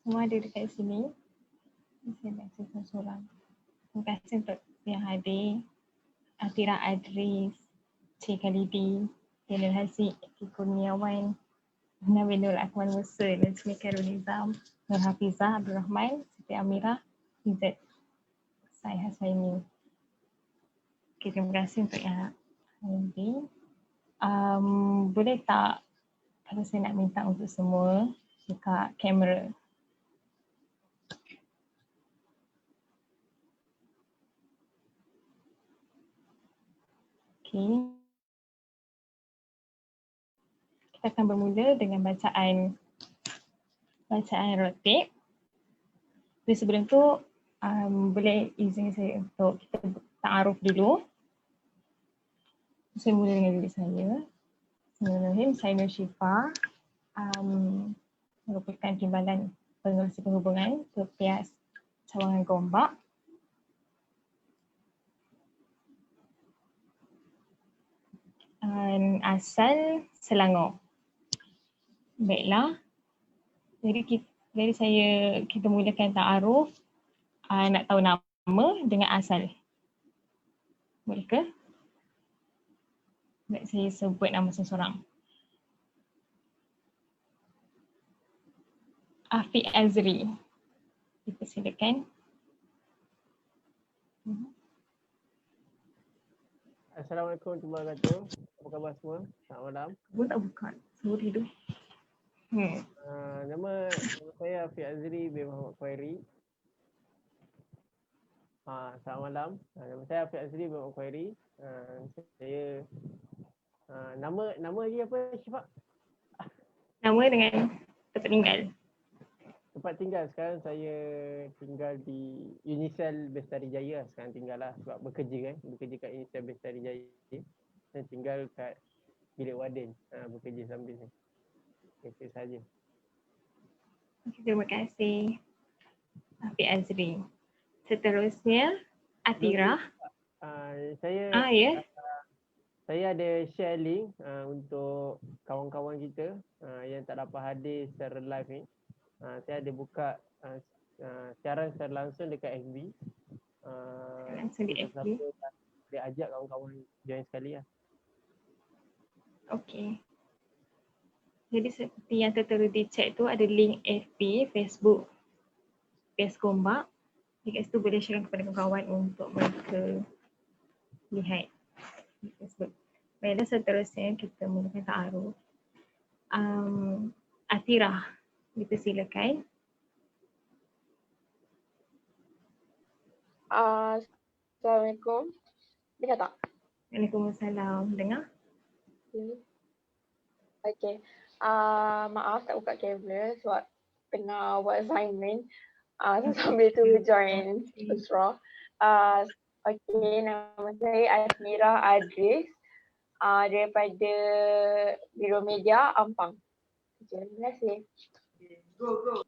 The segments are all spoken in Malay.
semua ada dekat sini. Saya nak cerita seorang. Terima kasih untuk yang hadir. Atira Adris, Cik Khalidi, Daniel Haziq, Eki Kurniawan, Nawinul Akmal Musa, Najmi Khairul Nizam, Nur Hafizah, Abdul Rahman, Siti Amirah, Izzat Sai Haswaini. Okay, terima kasih untuk yang hadir. Boleh tak kalau saya nak minta untuk semua buka kamera. Okay. Kita akan bermula dengan bacaan rotib. Jadi sebelum tu boleh izin saya untuk kita ta'aruf dulu. Saya mula dengan diri saya. Bismillahirrahmanirrahim. Saya Nur Syifa, merupakan Timbalan Pengurusi Perhubungan Kepias Cawangan Gombak. Asal Selangor. Baiklah. Jadi kita mulakan ta'aruf. Nak tahu nama dengan asal. Boleh ke? Baik, saya sebut nama seseorang. Afiq Azri. Dipersilakan. Assalamualaikum warahmatullahi wabarakatuh. Apa khabar semua? Selamat malam. Sebut tak buka? Sebut hidup. Nama saya Afiq Azri bin Muhammad Khairi. Selamat malam. Nama saya Afiq Azri bin Muhammad Khairi. Saya nama lagi apa, Syifa? Nama dengan tempat tinggal. Tempat tinggal sekarang saya tinggal di Unisel Bestari Jaya sekarang tinggal lah sebab bekerja kat Unisel Bestari Jaya. Saya tinggal kat Bilik Warden, bekerja sambil ni. Itu saja. Terima kasih Afiq Azri. Seterusnya Atira. Saya ada share link untuk kawan-kawan kita yang tak dapat hadir secara live ni. Saya ada buka siaran secara langsung dekat FB. Langsung di FB. Dia ajak kawan-kawan join sekali lah. Okey. Jadi seperti yang tertera di chat tu ada link FB, Facebook, PS Gombak. Dekat situ boleh share kepada kawan-kawan untuk mereka lihat di Facebook. Baiklah, seterusnya kita mulakan ta'aruf. Atira, dipersilakan. Assalamualaikum. Dengar tak? Waalaikumsalam. Dengar? Okay. Maaf tak buka kamera sebab tengah buat assignment. Sambil tu join Usra. Okay, nama saya Atira Adris daripada Biro Media Ampang. Terima kasih. Go.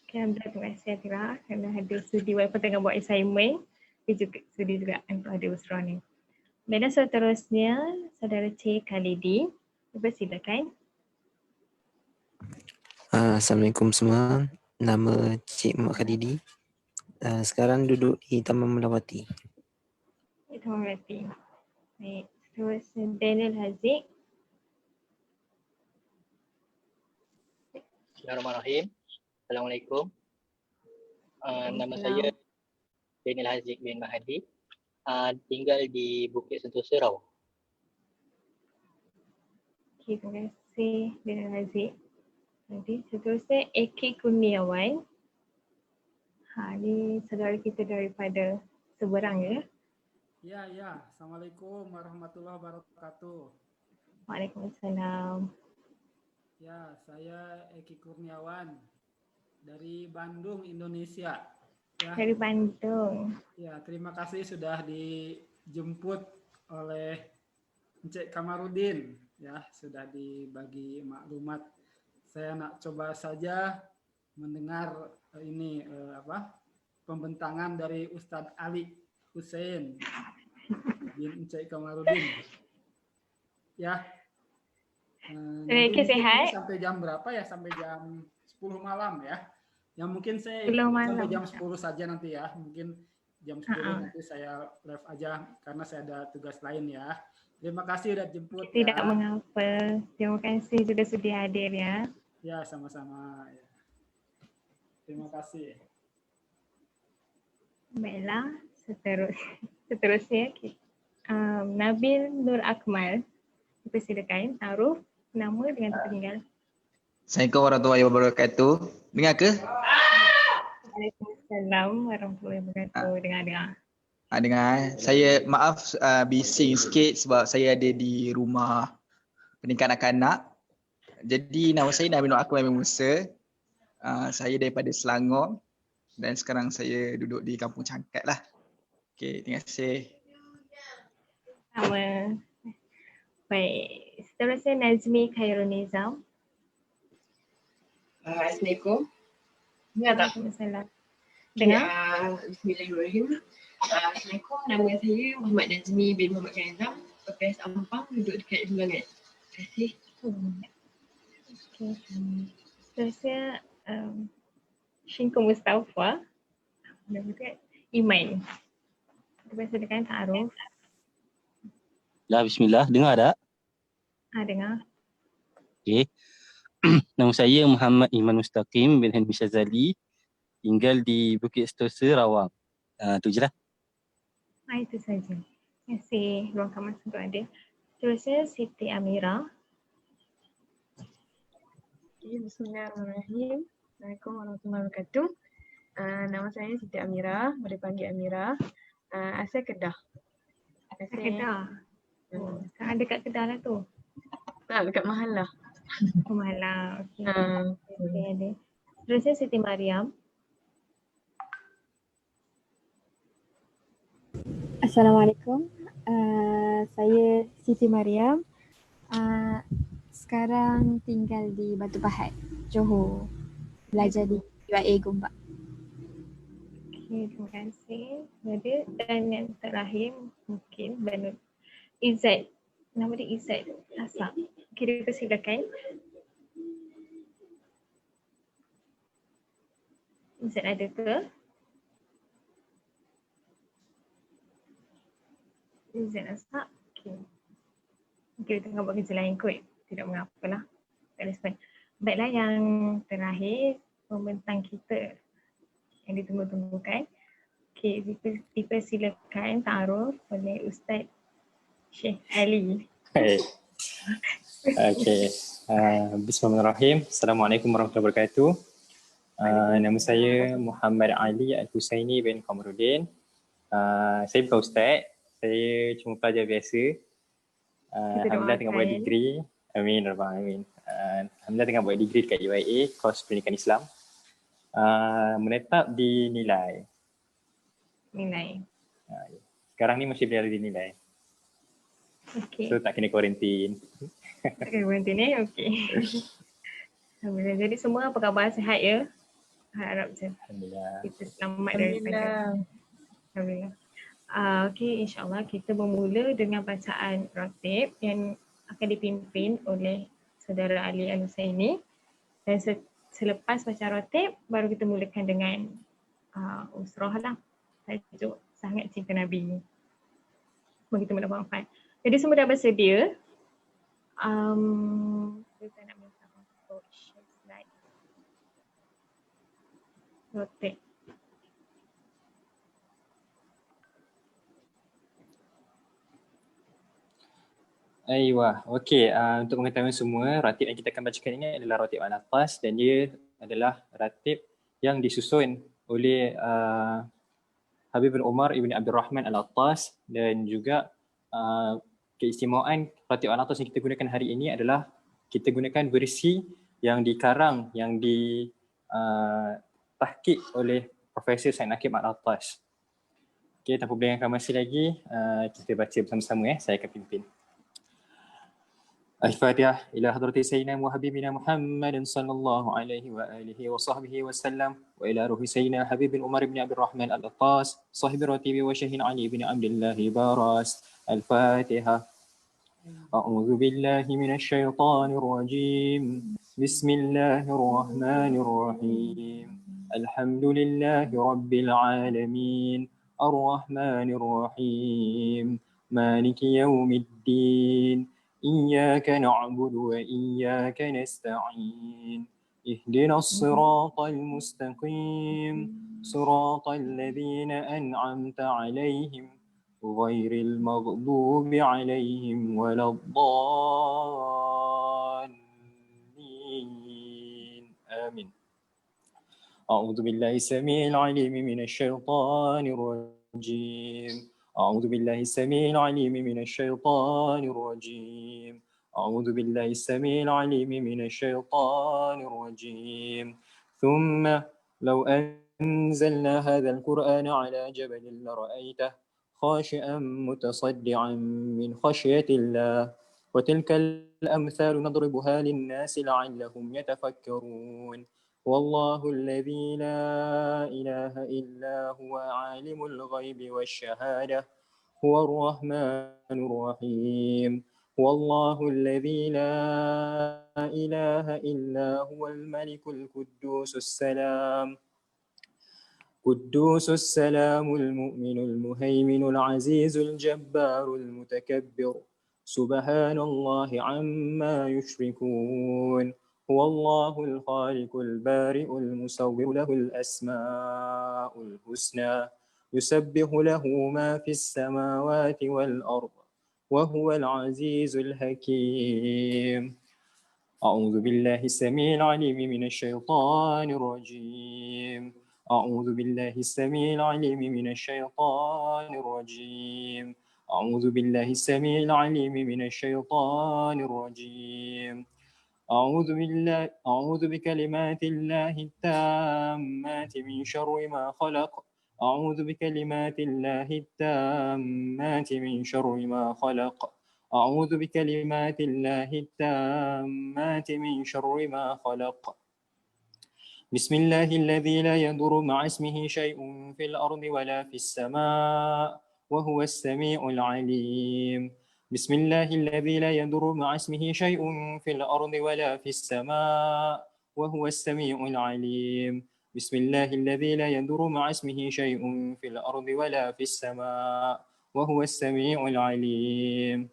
Okay, alhamdulillah, terima kasih Atira kerana hadir sudi walaupun tengah buat assignment. Dia juga sudi juga untuk hadir Usra ni. Dan seterusnya, Saudara Cik Khalidi. Silakan. Assalamualaikum semua. Nama Cik Muhammad Khalidi. Sekarang duduk di Taman Melawati. Taman Melawati. Baik. Seterusnya Daniel Haziq. Bismillahirrahmanirrahim. Assalamualaikum. Nama saya Daniel Haziq bin Mahdi. Tinggal di Bukit Sentosa, Rau. Okay, terima kasih Daniel Haziq. Jadi seterusnya Eki Kurniawan. Ni saudara kita daripada Seberang ya? Ya. Assalamualaikum warahmatullahi wabarakatuh. Waalaikumsalam. Ya, saya Eki Kurniawan dari Bandung, Indonesia. Ya. Dari Bandung. Ya, terima kasih sudah dijemput oleh Encik Kamarudin. Ya, sudah dibagi maklumat. Saya nak coba saja mendengar ini pembentangan dari Ustadz Ali Hussein bin Encik Kamarudin. Ya. Sehat. Sampai jam berapa ya? Sampai jam 10 malam ya. Yang mungkin saya 10 malam. sampai jam 10 saja nanti ya. Mungkin jam 10 nanti saya live aja karena saya ada tugas lain ya. Terima kasih udah jemput Tidak ya. mengapa. Terima kasih sudah sudi hadir ya. Ya, sama-sama. Ya. Terima kasih. Baiklah, seterusnya Nabil Nur Akmal. Dipersilakan taruh nama dengan tempat tinggal. Assalamualaikum warahmatullahi wabarakatuh. Dengar ke? Waalaikumsalam warahmatullahi wabarakatuh. Dengar. Dengar. Saya maaf bising sikit sebab saya ada di rumah pendidikan anak-anak. Jadi nama saya Nabil Nur Akmal Musa. Saya daripada Selangor dan sekarang saya duduk di Kampung Cangkat lah. Okey, terima kasih. Sama. Baik. Seterusnya Nazmi Khairul Nizam. Assalamualaikum. Dengar tak? Waalaikumsalam. Dengar? Bismillahirrahmanirrahim. Assalamualaikum. Nama saya Muhammad Nazmi bin Muhammad Khairul. PPS Ampang, duduk dekat Bilangan. Terima kasih. Okey. Seterusnya Syingku Mustafa. Iman. Dipersilakan taruh. Lah, bismillah. Dengar tak? Dengar. Okey. Nama saya Muhammad Iman Mustaqim bin Henry Syazali. Tinggal di Bukit Sentosa, Rawang. Tu je lah. Itu saja. Terima kasih. Luangkan masa untuk ada. Seterusnya Siti Amira. Bismillahirrahmanirrahim. Assalamualaikum warahmatullahi wabarakatuh. Nama saya Siti Amira, boleh panggil Amira. Asal Kedah. Kedah. Sekarang dekat Kedah lah tu. Tak, dekat Mahalah. Mahalah. Okey. Okey. Terusnya Siti Mariam. Assalamualaikum. Saya Siti Mariam. Sekarang tinggal di Batu Pahat, Johor. Belajar di UIA Gombak. Okey, terima kasih. Dan yang terakhir mungkin Banu Izzat. Nama dia Izzat Asap. Okey, dipersilakan. Izzat ada ke? Izzat Asap. Okey. Okey, tengah buat kerja lain kot. Tidak mengapalah. Tak ada sebab. Baiklah, yang terakhir pembentang kita yang ditunggu-tunggukan. Okey, dipersilakan taruh oleh Ustaz Syekh Ali. Baik. Okey. Bismillahirrahmanirrahim. Assalamualaikum warahmatullahi wabarakatuh. Nama saya Muhammad Ali Al-Husaini bin Kamarudin. Saya bukan ustaz. Saya cuma pelajar biasa. Alhamdulillah tengah buat degree. Amin. Alhamdulillah tengah buat degree dekat UIA, kos pendidikan Islam. Menetap di Nilai. Sekarang ni masih berada di Nilai. Okay. So tak kena kuarantin. Tak kena kuarantin okey. Alhamdulillah. Jadi semua apa khabar, sihat ya? Harap je. Alhamdulillah. Kita selamat daripada. Alhamdulillah. Okey, insyaAllah kita bermula dengan bacaan ratib yang akan dipimpin oleh Saudara Ali Al-Husaini. Dan selepas baca ratib, baru kita mulakan dengan usrah lah. Tajuk Sangat Cinta Nabi. Semoga kita mendapat manfaat. Jadi semua dah bersedia. Kita nak minta untuk share slide. Ratib. Aywa, okey. Untuk mengetahui semua, ratib yang kita akan bacakan ini adalah ratib Al-Attas dan dia adalah ratib yang disusun oleh Habib bin Umar ibn Abdul Rahman Al-Attas, dan juga keistimewaan ratib Al-Attas yang kita gunakan hari ini adalah kita gunakan versi yang dikarang, yang ditahqiq oleh Profesor Said Naqib Al-Attas. Okey, tanpa berlengahkan masa lagi, kita baca bersama-sama. Saya akan pimpin. الفاتحة إلى حضرة سيدنا وحبيبنا محمد صلى الله عليه وآله وصحبه وسلم وإلى روح سيدنا حبيب عمر بن عبد الرحمن العطاس صاحب الرتيب وشهين علي بن عبد الله باراس. الفاتحة. أعوذ بالله من الشيطان الرجيم. بسم الله الرحمن الرحيم الحمد لله رب العالمين الرحمن الرحيم مالك يوم الدين إياك نعبد وإياك نستعين اهدنا الصراط المستقيم صراط الذين أنعمت عليهم غير المغضوب عليهم ولا الضالين آمين. أعوذ بالله السميع العليم من الشيطان الرجيم أعوذ بالله السميع العليم من الشيطان الرجيم أعوذ بالله السميع العليم من الشيطان الرجيم ثم لو أنزلنا هذا القرآن على جبل لرأيته خاشعا متصدعا من خشية الله وتلك الأمثال نضربها للناس لعلهم يتفكرون والله الذي لا إله إلا هو عالم الغيب والشهادة هو الرحمن الرحيم والله الذي لا إله إلا هو الملك القدوس السلام قدوس السلام المؤمن المهيمن العزيز الجبار المتكبر سبحان الله عما يشركون هو الله الخالق البارئ المصور له الأسماء الحسنى يسبح له ما في السماوات والأرض وهو العزيز الحكيم أعوذ بالله السميع العليم من الشيطان الرجيم أعوذ بالله السميع العليم من الشيطان الرجيم أعوذ بالله السميع العليم من الشيطان الرجيم أعوذ بكلمات الله التامات من شر ما خلق أعوذ بكلمات الله التامات من شر ما خلق أعوذ بكلمات الله التامات من شر ما خلق بسم الله الذي لا يضر مع اسمه شيء في الأرض ولا في السماء وهو السميع العليم بسم الله الذي لا يضر مع اسمه شيء في الأرض ولا في السماء وهو السميع العليم بسم الله الذي لا يضر مع اسمه شيء في الأرض ولا في السماء وهو السميع العليم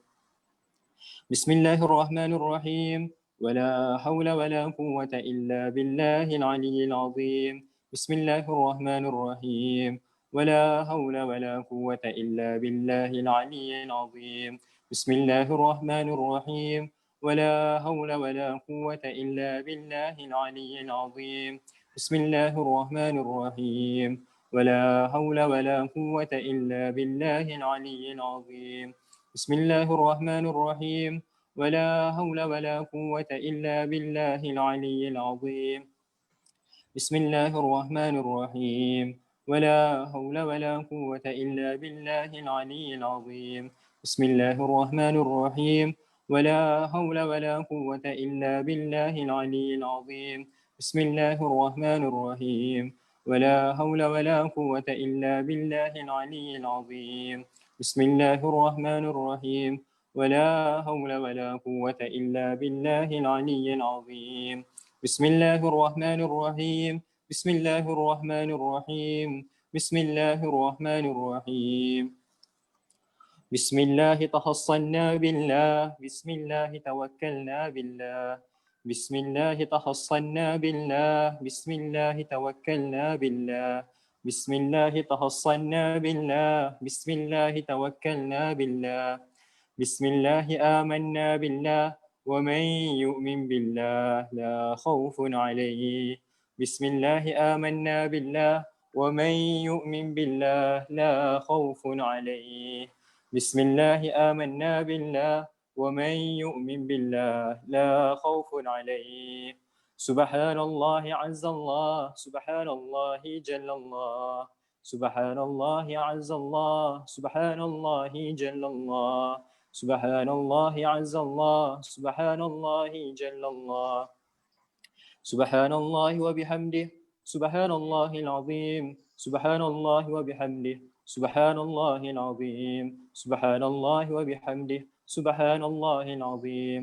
بسم الله الرحمن الرحيم ولا حول ولا قوة إلا بالله العلي العظيم بسم الله الرحمن الرحيم ولا حول ولا قوة إلا بالله العلي العظيم بسم الله الرحمن الرحيم ولا حول ولا قوة إلا بالله العلي العظيم بسم الله الرحمن الرحيم ولا حول ولا قوة إلا بالله العلي العظيم بسم الله الرحمن الرحيم ولا حول ولا قوة إلا بالله العلي العظيم بسم الله الرحمن الرحيم ولا حول ولا قوة إلا بالله العلي العظيم بسم الله الرحمن الرحيم ولا حول ولا قوة إلا بالله العلي العظيم بسم الله الرحمن الرحيم ولا حول ولا قوة إلا بالله العلي العظيم بسم الله الرحمن الرحيم ولا حول ولا قوة إلا بالله العلي العظيم بسم الله الرحمن الرحيم بسم الله الرحمن الرحيم بسم الله الرحمن الرحيم بسم الله تحصنا بالله بسم الله توكلنا بالله بسم الله تحصنا بالله بسم الله توكلنا بالله بسم الله تحصنا بالله بسم الله توكلنا بالله بسم الله آمنا بالله ومن يؤمن بالله لا خوف عليه بسم الله آمنا بالله ومن يؤمن بالله لا خوف عليه بسم الله آمنا بالله ومن يؤمن بالله لا خوف عليه سبحان الله عز الله سبحان الله جل الله سبحان الله عز الله سبحان الله جل الله سبحان الله عز الله سبحان الله جل الله سبحان الله وبحمده سبحان الله العظيم سبحان الله وبحمده سبحان الله العظيم سبحان الله وبحمده سبحان الله العظيم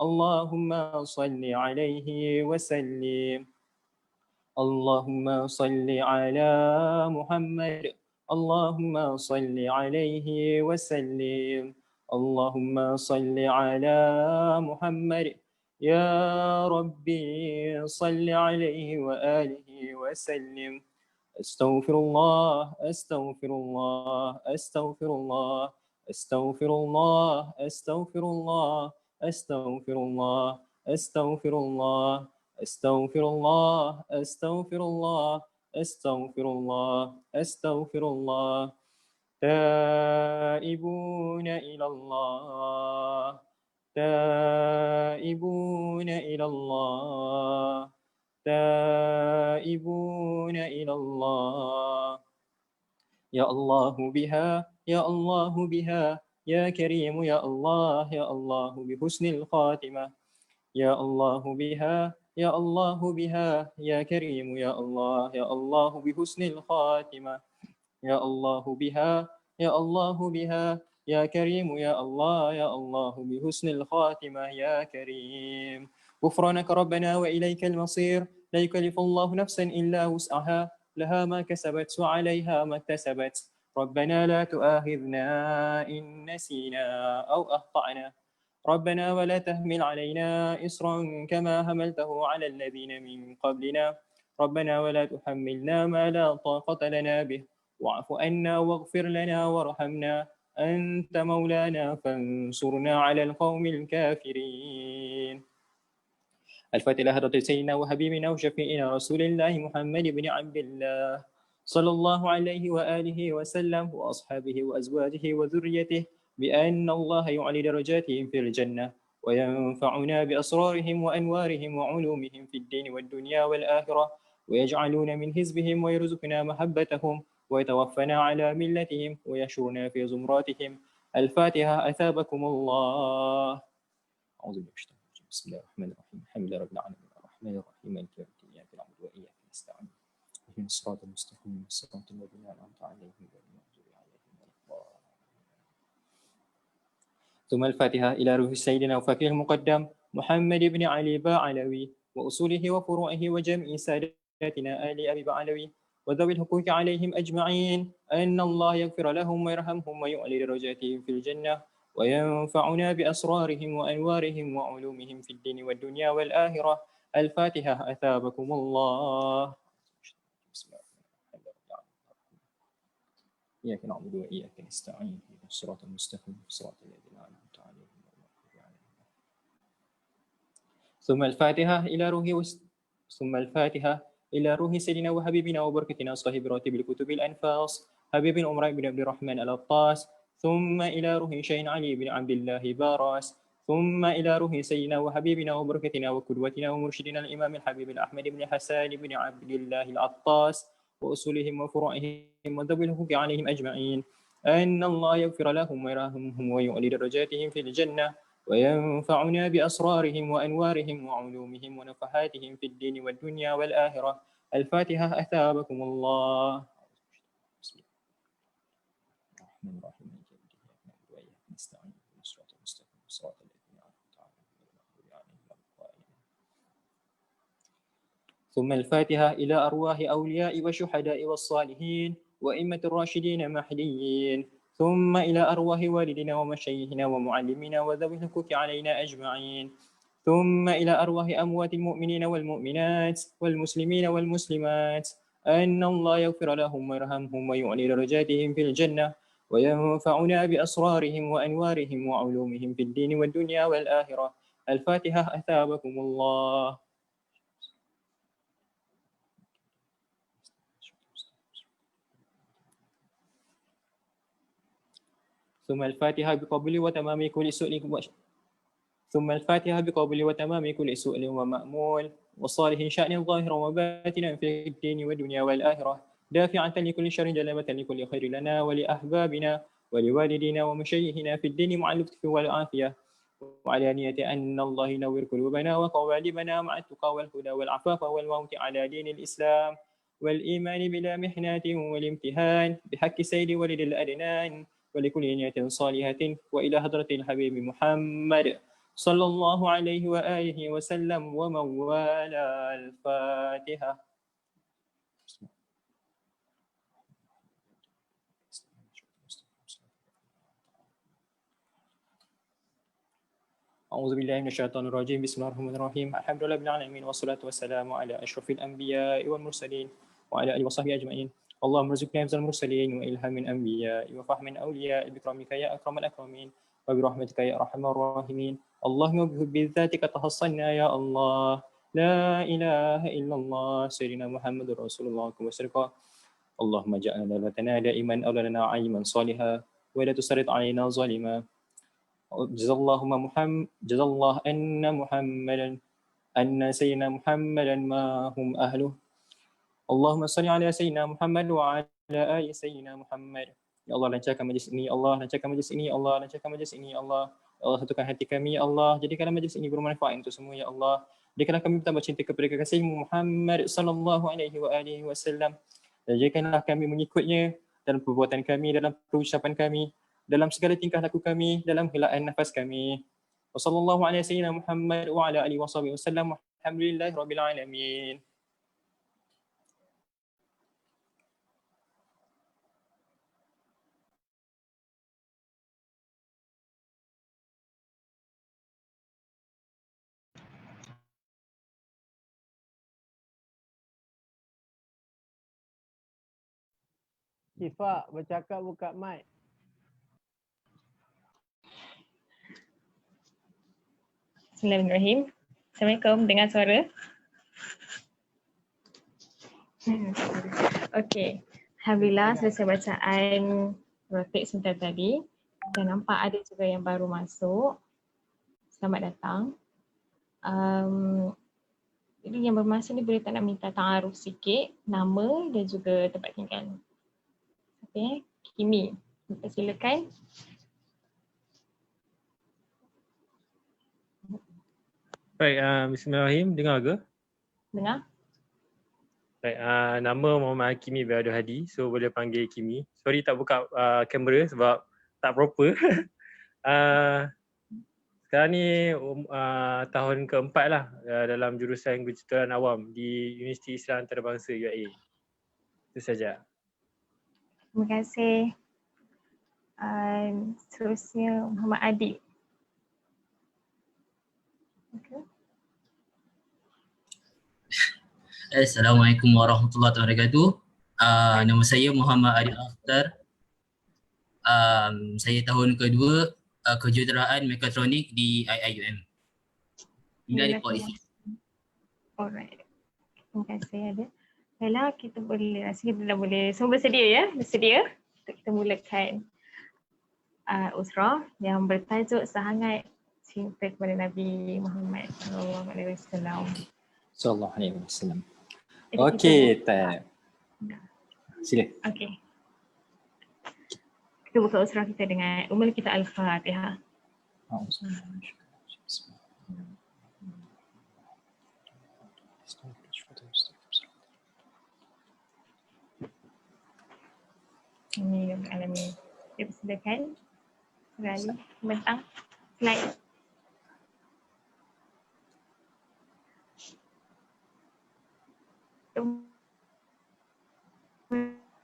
اللهم صل عليه وسلم. اللهم صل على محمد. اللهم صل عليه وسلم. اللهم صل على محمد. يا ربي صل عليه وآله وسلم. أستغفر الله أستغفر الله أستغفر الله أستغفر الله أستغفر الله أستغفر الله أستغفر الله أستغفر الله أستغفر الله أستغفر الله أستغفر الله. تائبون إلى الله تائبون إلى الله تائبون إلى الله. يا الله بها يا الله بها يا كريم يا الله يا الله بحسن الخاتمة. يا الله بها يا الله بها يا كريم يا الله يا الله بحسن الخاتمة. يا الله بها يا الله بها يا كريم يا الله يا الله بحسن الخاتمة يا كريم. غفرانك ربنا وإليك المصير. لا يكلف الله نفسا إلا وسعها لها ما كسبت وعليها ما اكتسبت. ربنا لا تؤاخذنا إن نسينا أو أخطأنا. ربنا ولا تحمل علينا إصرا كما حملته على الذين من قبلنا. ربنا ولا تحملنا ما لا طاقة لنا به. واعف عنا واغفر لنا وارحمنا. أنت مولانا فانصرنا على القوم الكافرين. الفاتحة لحضرة سيدنا وحبيبنا وشفيعنا رسول الله محمد بن عبد الله صلى الله عليه وآله وسلم وأصحابه وأزواجه وذريته بأن الله يعلي درجاتهم في الجنة وينفعنا بأسرارهم وأنوارهم وعلومهم في الدين والدنيا والآخرة ويجعلون من حزبهم ويرزقنا محبتهم ويتوفنا على ملتهم ويحشرنا في زمراتهم. الفاتحة أثابكم الله. أعوذ بالله من الشيطان الرجيم. بسم الله الرحمن الرحيم. الحمد لله رب العالمين الرحمن الرحيم مالك يوم الدين إياك نعبد وإياك نستعين اهدنا الصراط المستقيم صراط الذين أنعمت عليهم غير المغضوب عليهم ولا الضالين. ثم الفاتحة إلى روح سيدنا وفقيه المقدم محمد بن علي باعلوي وأصوله وفروعه وجميع ساداتنا آل أبي باعلوي وذوي الحقوق عليهم أجمعين أن الله يغفر لهم ويرحمهم ويعلي درجاتهم في الجنة وينفعنا بأسرارهم وأنوارهم وعلومهم في الدين والدنيا والآخرة. الفاتحة أثابكم الله. بسم الله الرحمن الرحيم. إياك نعبد وإياك نستعين اهدنا الصراط المستقيم صراط الذين أنعمت عليهم غير المغضوب عليهم. ثم الفاتحة إلى روح سيدنا وحبيبنا وبركتنا صاحب راتب الكتب الأنفاس حبيب الأمراء بن عبد الرحمن الأطاس. ثم إلى روح شين علي بن عبد الله باراس. ثم إلى روح سيدنا وحبيبنا وبركتنا وقدوتنا ومرشدنا الإمام الحبيب الأحمد بن حسان بن عبد الله العطاس وأصولهم وفروعهم وذوي الحقوق عليهم أجمعين أن الله يغفر لهم ويرحمهم ويعلي درجاتهم في الجنة وينفعنا بأسرارهم وأنوارهم وعلومهم ونفحاتهم في الدين والدنيا والآخرة. الفاتحة أثابكم الله. بسم الله الرحمن الرحيم. نستعين بالصراط المستقيم صراط الذين أنعمت عليهم غير المغضوب عليهم ولا الضالين. ثم الفاتحة إلى أرواح أولياء والشهداء والصالحين وأئمة الراشدين المهديين. ثم إلى أرواح والدنا ومشايخنا ومعلمنا وذوي الحقوق علينا أجمعين. ثم إلى أرواح أموات المؤمنين والمؤمنات والمسلمين والمسلمات أن الله يغفر لهم ويرحمهم ويعلي درجاتهم في الجنة وينفعنا بأسرارهم وأنوارهم وعلومهم في الدين والدنيا والآخرة. الفاتحة أثابكم الله. ثم الفاتحة بقبول وتمام كل سؤال ومأمول وصالح شأن ظاهرا وباطنا في الدين والدنيا والآخرة دافعة لكل شر جلبة لكل خير لنا ولأحبابنا ولوالدينا ومشايخنا في الدين مع اللطف والعافية وعلانية أن الله ينور قلوبنا وقوالبنا مع التقى والهدى والعفاف والموت على دين الإسلام والإيمان بلا محنات والامتحان بحق سيد ولد الأدنان ولكل نية صالحة وإلى حضرة الحبيب محمد sallallahu alaihi wa alihi wasallam wa man wala. Al-Fatihah. أعوذ بالله من الشيطان الرجيم بسم الله الرحمن الرحيم الحمد لله رب العالمين والصلاة والسلام على أشرف الأنبياء والمرسلين وعلى آله وصحبه أجمعين اللهم ارزقنا حفظ المرسلين وإلهام الأنبياء وفهم الأولياء بكرمك يا أكرم الأكرمين وبرحمتك يا أرحم الراحمين اللهم بذاتك تحصنا يا الله لا إله إلا الله سيدنا محمد رسول الله وسلم اللهم اجعلنا لنا دائما أولنا عيما صالحا ولا تسرط علينا ظالما جزا الله أن سيدنا محمدا ما هم أهله اللهم صل على سيدنا محمد وعلى آل سيدنا محمد Ya Allah, lancarkan majlis ini, Allah lancarkan majlis ini, Allah lancarkan majlis ini, Allah satukan hati kami, ya Allah jadikanlah majlis ini bermanfaat untuk semua, ya Allah jadikanlah kami bertambah cinta kepada kekasih Muhammad sallallahu alaihi wasallam dan jadikanlah kami mengikutnya dalam perbuatan kami, dalam perucapan kami, dalam segala tingkah laku kami, dalam helaan nafas kami. Wassallallahu ala sayyidina Muhammad wa ala alihi wasallam. Alhamdulillahi rabbil alamin. Syifa bercakap buka mic. Bismillahirrahmanirrahim. Assalamualaikum, dengar suara? Okey. Alhamdulillah selesai bacaan rotik sebentar tadi. Dan nampak ada juga yang baru masuk. Selamat datang. Jadi yang bermasa ni boleh tak nak minta ta'aruf sikit, nama dan juga tempat tinggal. Okay, Kimi, silakan. Baik, bismillahirrahmanirrahim. Dengar ke? Dengar. Baik, nama Muhammad Hakimi bin Abdul Hadi. So boleh panggil Kimi. Sorry tak buka kamera sebab tak proper. Sekarang ni tahun keempat lah dalam jurusan kejuruteraan awam di Universiti Islam Antarabangsa UIA. Itu saja. Terima kasih. Seterusnya Muhammad Adib. Okay. Assalamualaikum warahmatullahi wabarakatuh. Nama saya Muhammad Adib Akhtar. Saya tahun kedua kejuruteraan mekatronik di IIUM. Tinggal di Polisi. Alright. Terima kasih Adib. Baiklah, kita boleh, rasa kita dah boleh, semua bersedia ya? Bersedia? Untuk kita mulakan usrah yang bertajuk Sehangat Cinta kepada Nabi Muhammad SAW. Sallallahu alaihi wasallam. Okey, tak. Sila. Okey. Kita buka usrah kita dengan Ummul kita Al-Fatihah. Ini yang alami. Kita persilakan. Rali, bentang, slide.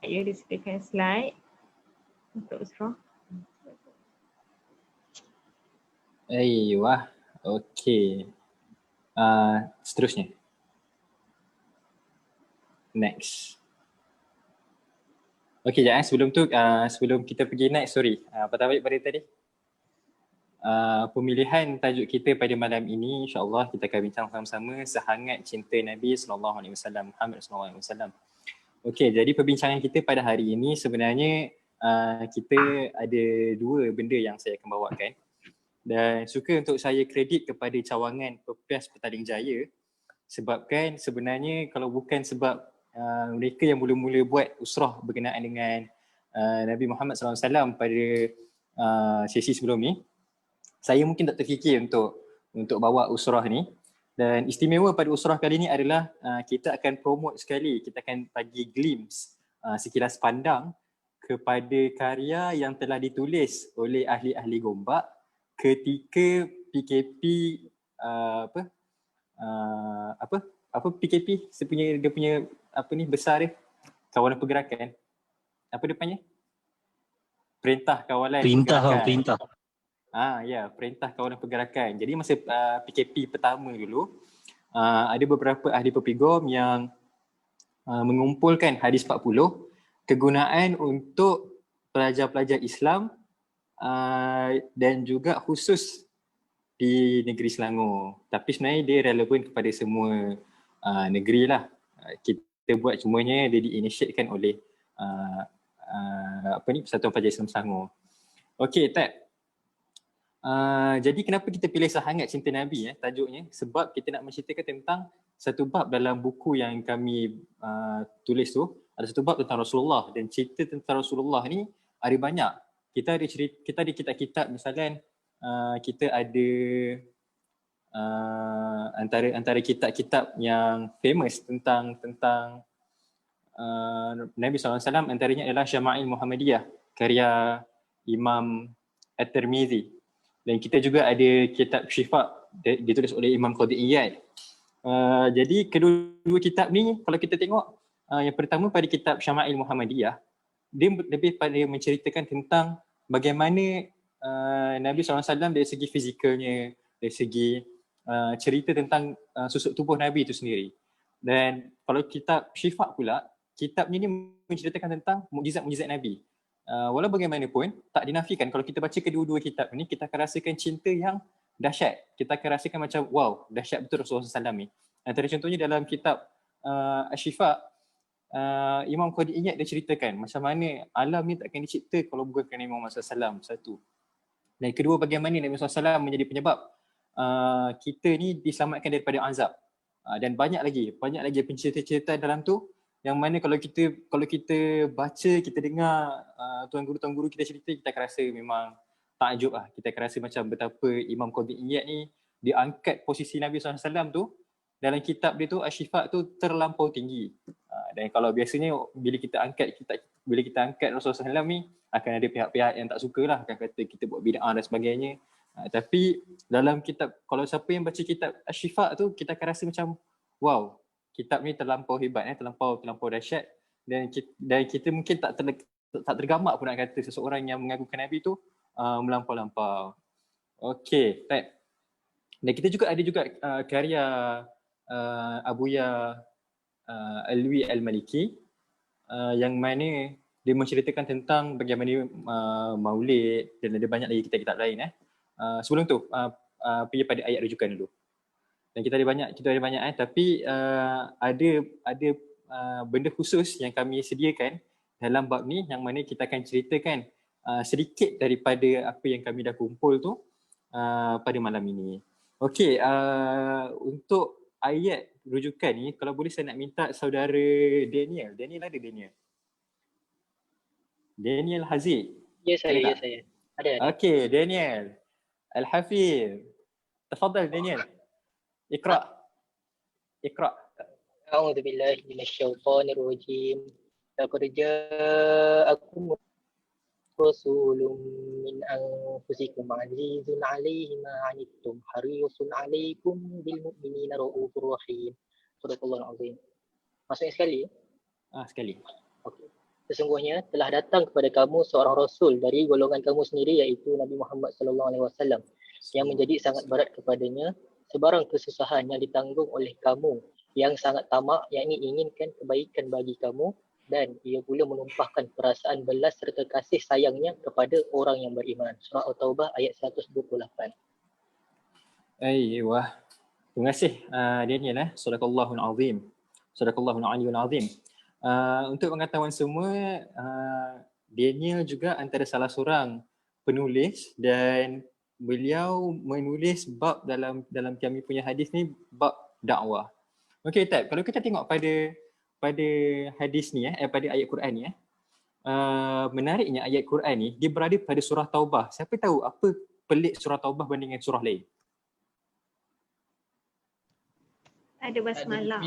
Ya, disediakan slide untuk usrah. Wah, okey. Seterusnya. Next. Okey, jangan sebelum tu, sebelum kita pergi next, sorry. Patah balik pada tadi. Pemilihan tajuk kita pada malam ini, insyaAllah kita akan bincang sama-sama sehangat cinta Nabi SAW, Muhammad SAW. Okey, jadi perbincangan kita pada hari ini sebenarnya kita ada dua benda yang saya akan bawakan. Dan suka untuk saya kredit kepada cawangan Perpias Petaling Jaya sebabkan sebenarnya kalau bukan sebab mereka yang mula-mula buat usrah berkenaan dengan Nabi Muhammad SAW pada sesi sebelum ni, saya mungkin tak terfikir untuk bawa usrah ni. Dan istimewa pada usrah kali ni adalah kita akan promote sekali, kita akan bagi glimpse, sekilas pandang kepada karya yang telah ditulis oleh ahli-ahli Gombak ketika PKP PKP dia punya besar dia, kawalan pergerakan. Apa dia panggil? Perintah kawalan pergerakan. Perintah. Perintah kawalan pergerakan. Jadi masa PKP pertama dulu, ada beberapa ahli perpigom yang mengumpulkan hadis 40 kegunaan untuk pelajar-pelajar Islam dan juga khusus di negeri Selangor. Tapi sebenarnya dia relevan kepada semua negeri lah. Kita buat semuanya dia diinitiatekan oleh Persatuan Pelajar Islam Selangor. Okey, Tab. Jadi kenapa kita pilih Sehangat Cinta Nabi tajuknya? Sebab kita nak menceritakan tentang satu bab dalam buku yang kami tulis tu. Ada satu bab tentang Rasulullah, dan cerita tentang Rasulullah ni ada banyak. Kita ada kitab-kitab, misalnya kita ada antara kitab-kitab yang famous tentang Nabi SAW, antaranya adalah Syama'il Muhammadiyah karya Imam At-Tirmizi. Dan kita juga ada kitab Syifa ditulis oleh Imam Qadhi Iyad. Jadi kedua-dua kitab ni kalau kita tengok, yang pertama pada kitab Syama'il Muhammadiyah, dia lebih pada menceritakan tentang bagaimana Nabi SAW dari segi fizikalnya, dari segi cerita tentang susuk tubuh Nabi itu sendiri. Dan kalau kitab Syifa pula, kitabnya ni menceritakan tentang mukjizat-mukjizat Nabi. Walau bagaimanapun, tak dinafikan kalau kita baca kedua-dua kitab ni, kita akan rasakan cinta yang dahsyat. Kita akan rasakan macam wow, dahsyat betul Rasulullah SAW ni. Antara contohnya dalam kitab Asy-Syifa, Imam Qadhi Iyad dia ceritakan macam mana alam ni takkan dicipta kalau bukan kerana Imam Muhammad SAW, satu. Dan kedua, bagaimana Nabi SAW menjadi penyebab kita ni diselamatkan daripada azab. Dan banyak lagi pencerita-cerita dalam tu yang mana kalau kita baca, kita dengar tuan guru kita cerita, kita akan rasa memang takjub lah. Kita akan rasa macam betapa Imam Qadhi Iyad ni diangkat posisi Nabi SAW tu dalam kitab dia tu, Asy-Syifa tu terlampau tinggi. Dan kalau biasanya bila kita angkat Rasulullah SAW ni, akan ada pihak-pihak yang tak suka lah, akan kata kita buat bid'ah dan sebagainya. Tapi dalam kitab, kalau siapa yang baca kitab Asy-Syifa tu, kita akan rasa macam wow, kitab ni terlampau hebat, terlampau dahsyat, dan kita mungkin tak tergamak pun nak kata seseorang yang mengagungkan Nabi tu melampau-lampau. Okey, right. Dan kita juga ada karya Abuya Alwi Al-Maliki yang mana dia menceritakan tentang bagaimana maulid, dan ada banyak lagi kitab-kitab lain. Sebelum tu pergi pada ayat rujukan dulu. Dan kita ada banyak tapi ada benda khusus yang kami sediakan dalam bab ni, yang mana kita akan ceritakan sedikit daripada apa yang kami dah kumpul tu pada malam ini. Okey, untuk ayat rujukan ni, kalau boleh saya nak minta saudara Daniel. Daniel Haziq. Ya, saya. Ada. Okey, Daniel. Al-Hafiz. Tafadhal Daniel. Iqra. A'udzu billahi minasyaitonir rajim. Laqad ja'akum rasulun min anfusikum azizun 'alaihi ma 'anittum harisun 'alaikum bil mu'minina raufur rahim. Sadaqallahul azim. Maksudnya sekali? Sekali. Okey. Sesungguhnya telah datang kepada kamu seorang rasul dari golongan kamu sendiri, iaitu Nabi Muhammad sallallahu alaihi wasallam, yang menjadi sangat berat kepadanya sebarang kesusahan yang ditanggung oleh kamu yang sangat tamak, yakni inginkan kebaikan bagi kamu, dan ia pula menumpahkan perasaan belas serta kasih sayangnya kepada orang yang beriman. Surah At-Taubah ayat 128. Wah. Terima kasih Daniel. Sadaqallahul azim. Sadaqallahul aliyyul azim. Untuk pengetahuan semua, Daniel juga antara salah seorang penulis, dan beliau menulis bab dalam kami punya hadis ni, bab dakwah. Okey Tab, kalau kita tengok pada hadis ni pada ayat Quran ni menariknya ayat Quran ni dia berada pada surah Taubah. Siapa tahu apa pelik surah Taubah banding dengan surah lain? Ada basmalah.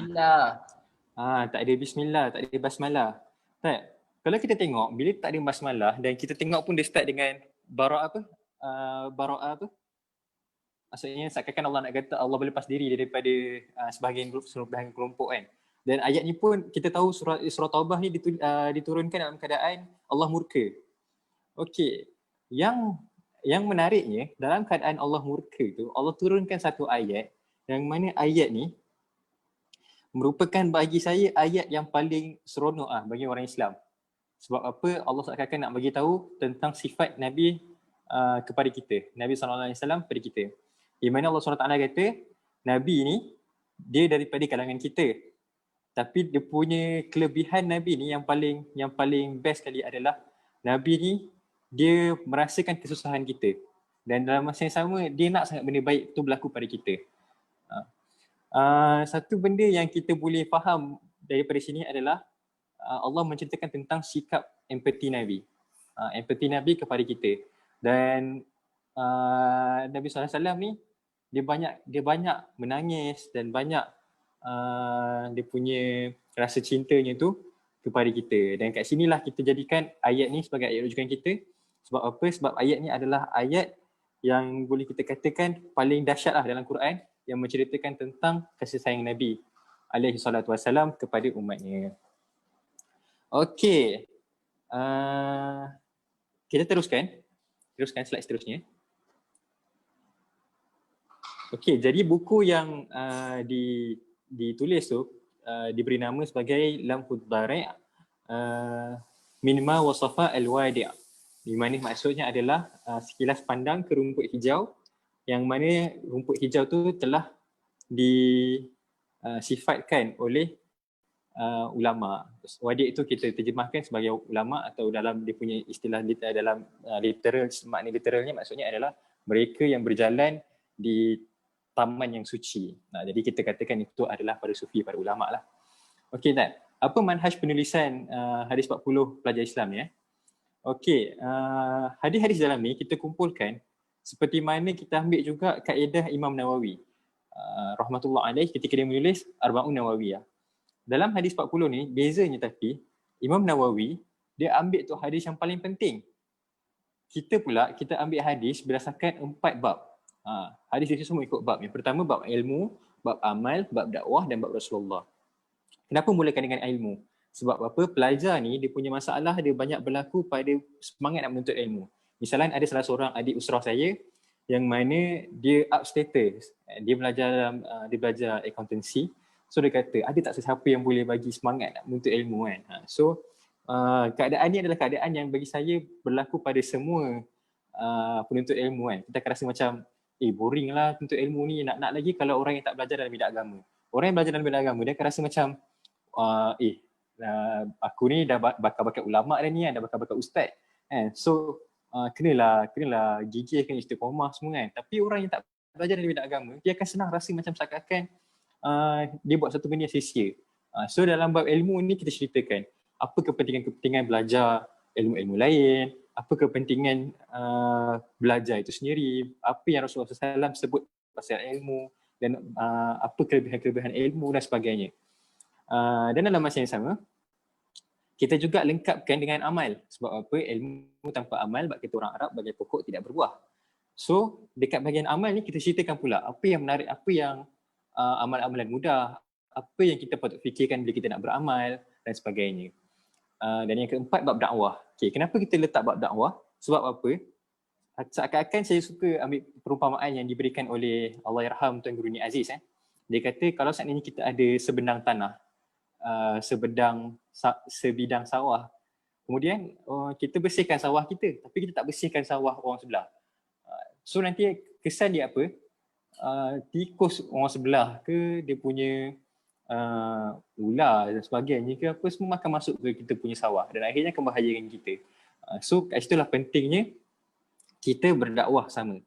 Tak ada bismillah, tak ada basmalah. Tak. Kalau kita tengok, bila tak ada basmalah dan kita tengok pun dia start dengan bara apa? Maksudnya seakan-akan Allah nak kata Allah berlepas diri daripada sebahagian kelompok kan. Dan ayat ni pun kita tahu surah Taubah ni diturunkan dalam keadaan Allah murka. Okey. Yang menariknya dalam keadaan Allah murka tu, Allah turunkan satu ayat yang mana ayat ni merupakan bagi saya ayat yang paling seronok bagi orang Islam. Sebab apa? Allah seakan-akan nak bagi tahu tentang sifat Nabi kepada kita, Nabi SAW kepada kita. Di mana Allah SWT kata Nabi ni dia daripada kalangan kita. Tapi dia punya kelebihan Nabi ni yang paling best kali adalah Nabi ni dia merasakan kesusahan kita. Dan dalam masa yang sama dia nak sangat benda baik tu berlaku pada kita. Satu benda yang kita boleh faham daripada sini adalah Allah menceritakan tentang sikap empati Nabi. Empati Nabi kepada kita. Dan Nabi SAW ni dia banyak menangis dan banyak dia punya rasa cintanya tu kepada kita. Dan kat sinilah kita jadikan ayat ni sebagai ayat rujukan kita. Sebab apa? Sebab ayat ni adalah ayat yang boleh kita katakan paling dahsyat lah dalam Quran yang menceritakan tentang kasih sayang Nabi alaihi salatu wassalam kepada umatnya. Okey. Kita teruskan slide seterusnya. Okey, jadi buku yang ditulis tu diberi nama sebagai Lamhud Dari' Minma Wasafa Al-Wadi', di mana maksudnya adalah sekilas pandang ke rumput hijau, yang mana rumput hijau tu telah disifatkan oleh ulama. Wadi' itu kita terjemahkan sebagai ulama, atau dalam dia punya istilah dalam literal, makna literalnya maksudnya adalah mereka yang berjalan di taman yang suci. Jadi kita katakan itu adalah para sufi, para ulama lah. Okey Tan, apa manhaj penulisan hadis 40 pelajar Islam ni? Okey, hadis-hadis dalam ni kita kumpulkan seperti mana kita ambil juga kaedah Imam Nawawi rahmatullah alaih ketika dia menulis Arba'un Nawawiyah. Dalam hadis 40 ni bezanya, tapi Imam Nawawi dia ambil tu hadis yang paling penting. Kita pula kita ambil hadis berdasarkan 4 bab. Hadis itu semua ikut bab. Yang pertama bab ilmu, bab amal, bab dakwah dan bab Rasulullah. Kenapa mulakan dengan ilmu? Sebab apa? Pelajar ni dia punya masalah dia banyak berlaku pada semangat nak menuntut ilmu. Misalnya ada salah seorang adik usrah saya yang mana dia up status. Dia belajar accountancy. So dia kata ada tak sesiapa yang boleh bagi semangat nak menuntut ilmu kan. So keadaan ni adalah keadaan yang bagi saya berlaku pada semua penuntut ilmu kan. Kita akan rasa macam boring lah tuntut ilmu ni, nak lagi kalau orang yang tak belajar dalam bidang agama. Orang yang belajar dalam bidang agama dia akan rasa macam aku ni dah bakal-bakal ulama dah ni kan, dah bakal-bakal ustaz kan. So kenalah gigih, kena istiqomah semua kan. Tapi orang yang tak belajar dalam bidang agama dia akan senang rasa macam seakan-akan dia buat satu benda yang sia-sia. So dalam bab ilmu ni kita ceritakan apa kepentingan belajar ilmu-ilmu lain, apa kepentingan belajar itu sendiri, apa yang Rasulullah SAW sebut pasal ilmu, dan apa kelebihan-kelebihan ilmu dan sebagainya. Dan dalam masa yang sama, kita juga lengkapkan dengan amal. Sebab apa? Ilmu tanpa amal, bagi kita orang Arab, bagai pokok tidak berbuah. So dekat bahagian amal ni kita ceritakan pula apa yang menarik, apa yang amal-amalan mudah, apa yang kita patut fikirkan bila kita nak beramal dan sebagainya. Dan yang keempat bab dakwah. Okay, kenapa kita letak bab dakwah? Sebab apa? Seakan-akan saya suka ambil perumpamaan yang diberikan oleh Allahyarham Tuan Guru Ni Aziz. Dia kata kalau saat ini kita ada sebidang tanah, sebidang sawah, kemudian kita bersihkan sawah kita, tapi kita tak bersihkan sawah orang sebelah. So nanti kesan dia apa? Tikus orang sebelah ke, dia punya ular dan sebagainya ke apa, semua akan masuk ke kita punya sawah dan akhirnya akan membahayakan kita. So kat situlah pentingnya kita berdakwah sama.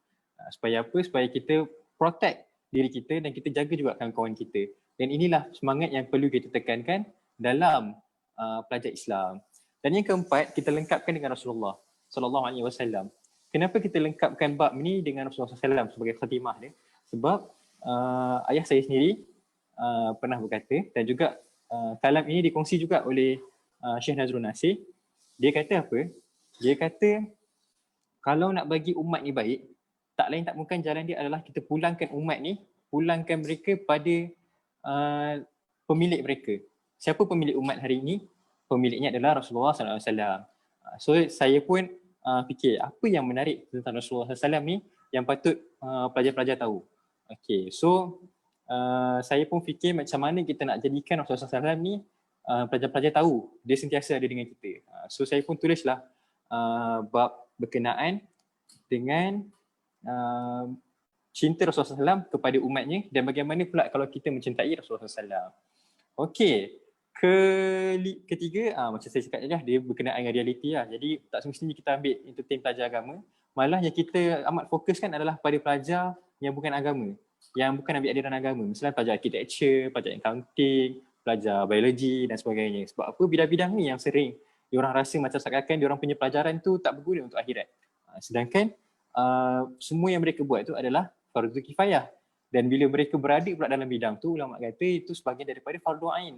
Supaya apa? Supaya kita protect diri kita dan kita jaga juga kawan-kawan kita. Dan inilah semangat yang perlu kita tekankan dalam pelajar Islam. Dan yang keempat, kita lengkapkan dengan Rasulullah SAW. Kenapa kita lengkapkan bab ni dengan Rasulullah SAW sebagai khatimah dia? Sebab ayah saya sendiri pernah berkata, dan juga kalam ini dikongsi juga oleh Syekh Nazrul Nasir. Dia kata apa? Dia kata kalau nak bagi umat ni baik, tak lain tak bukan jalan dia adalah kita pulangkan umat ni, pulangkan mereka pada pemilik mereka. Siapa pemilik umat hari ini? Pemiliknya adalah Rasulullah SAW. So saya pun fikir apa yang menarik tentang Rasulullah SAW ni yang patut pelajar-pelajar tahu. Okay, so saya pun fikir macam mana kita nak jadikan Rasulullah SAW ni pelajar-pelajar tahu dia sentiasa ada dengan kita. So saya pun tulislah bab berkenaan dengan cinta Rasulullah SAW kepada umatnya dan bagaimana pula kalau kita mencintai Rasulullah SAW. Okey, ketiga macam saya cakap tadi dia berkenaan dengan realiti lah. Jadi tak semestinya kita ambil entertain pelajar agama. Malah yang kita amat fokuskan adalah pada pelajar yang bukan agama, yang bukan ambil aliran agama. Misalnya pelajar architecture, pelajar accounting, pelajar biologi dan sebagainya. Sebab apa bidang-bidang ni yang sering diorang rasa macam seakan-akan diorang punya pelajaran tu tak berguna untuk akhirat. Sedangkan semua yang mereka buat tu adalah fardu kifayah. Dan bila mereka berada pula dalam bidang tu, ulama kata itu sebahagian daripada fardu ain.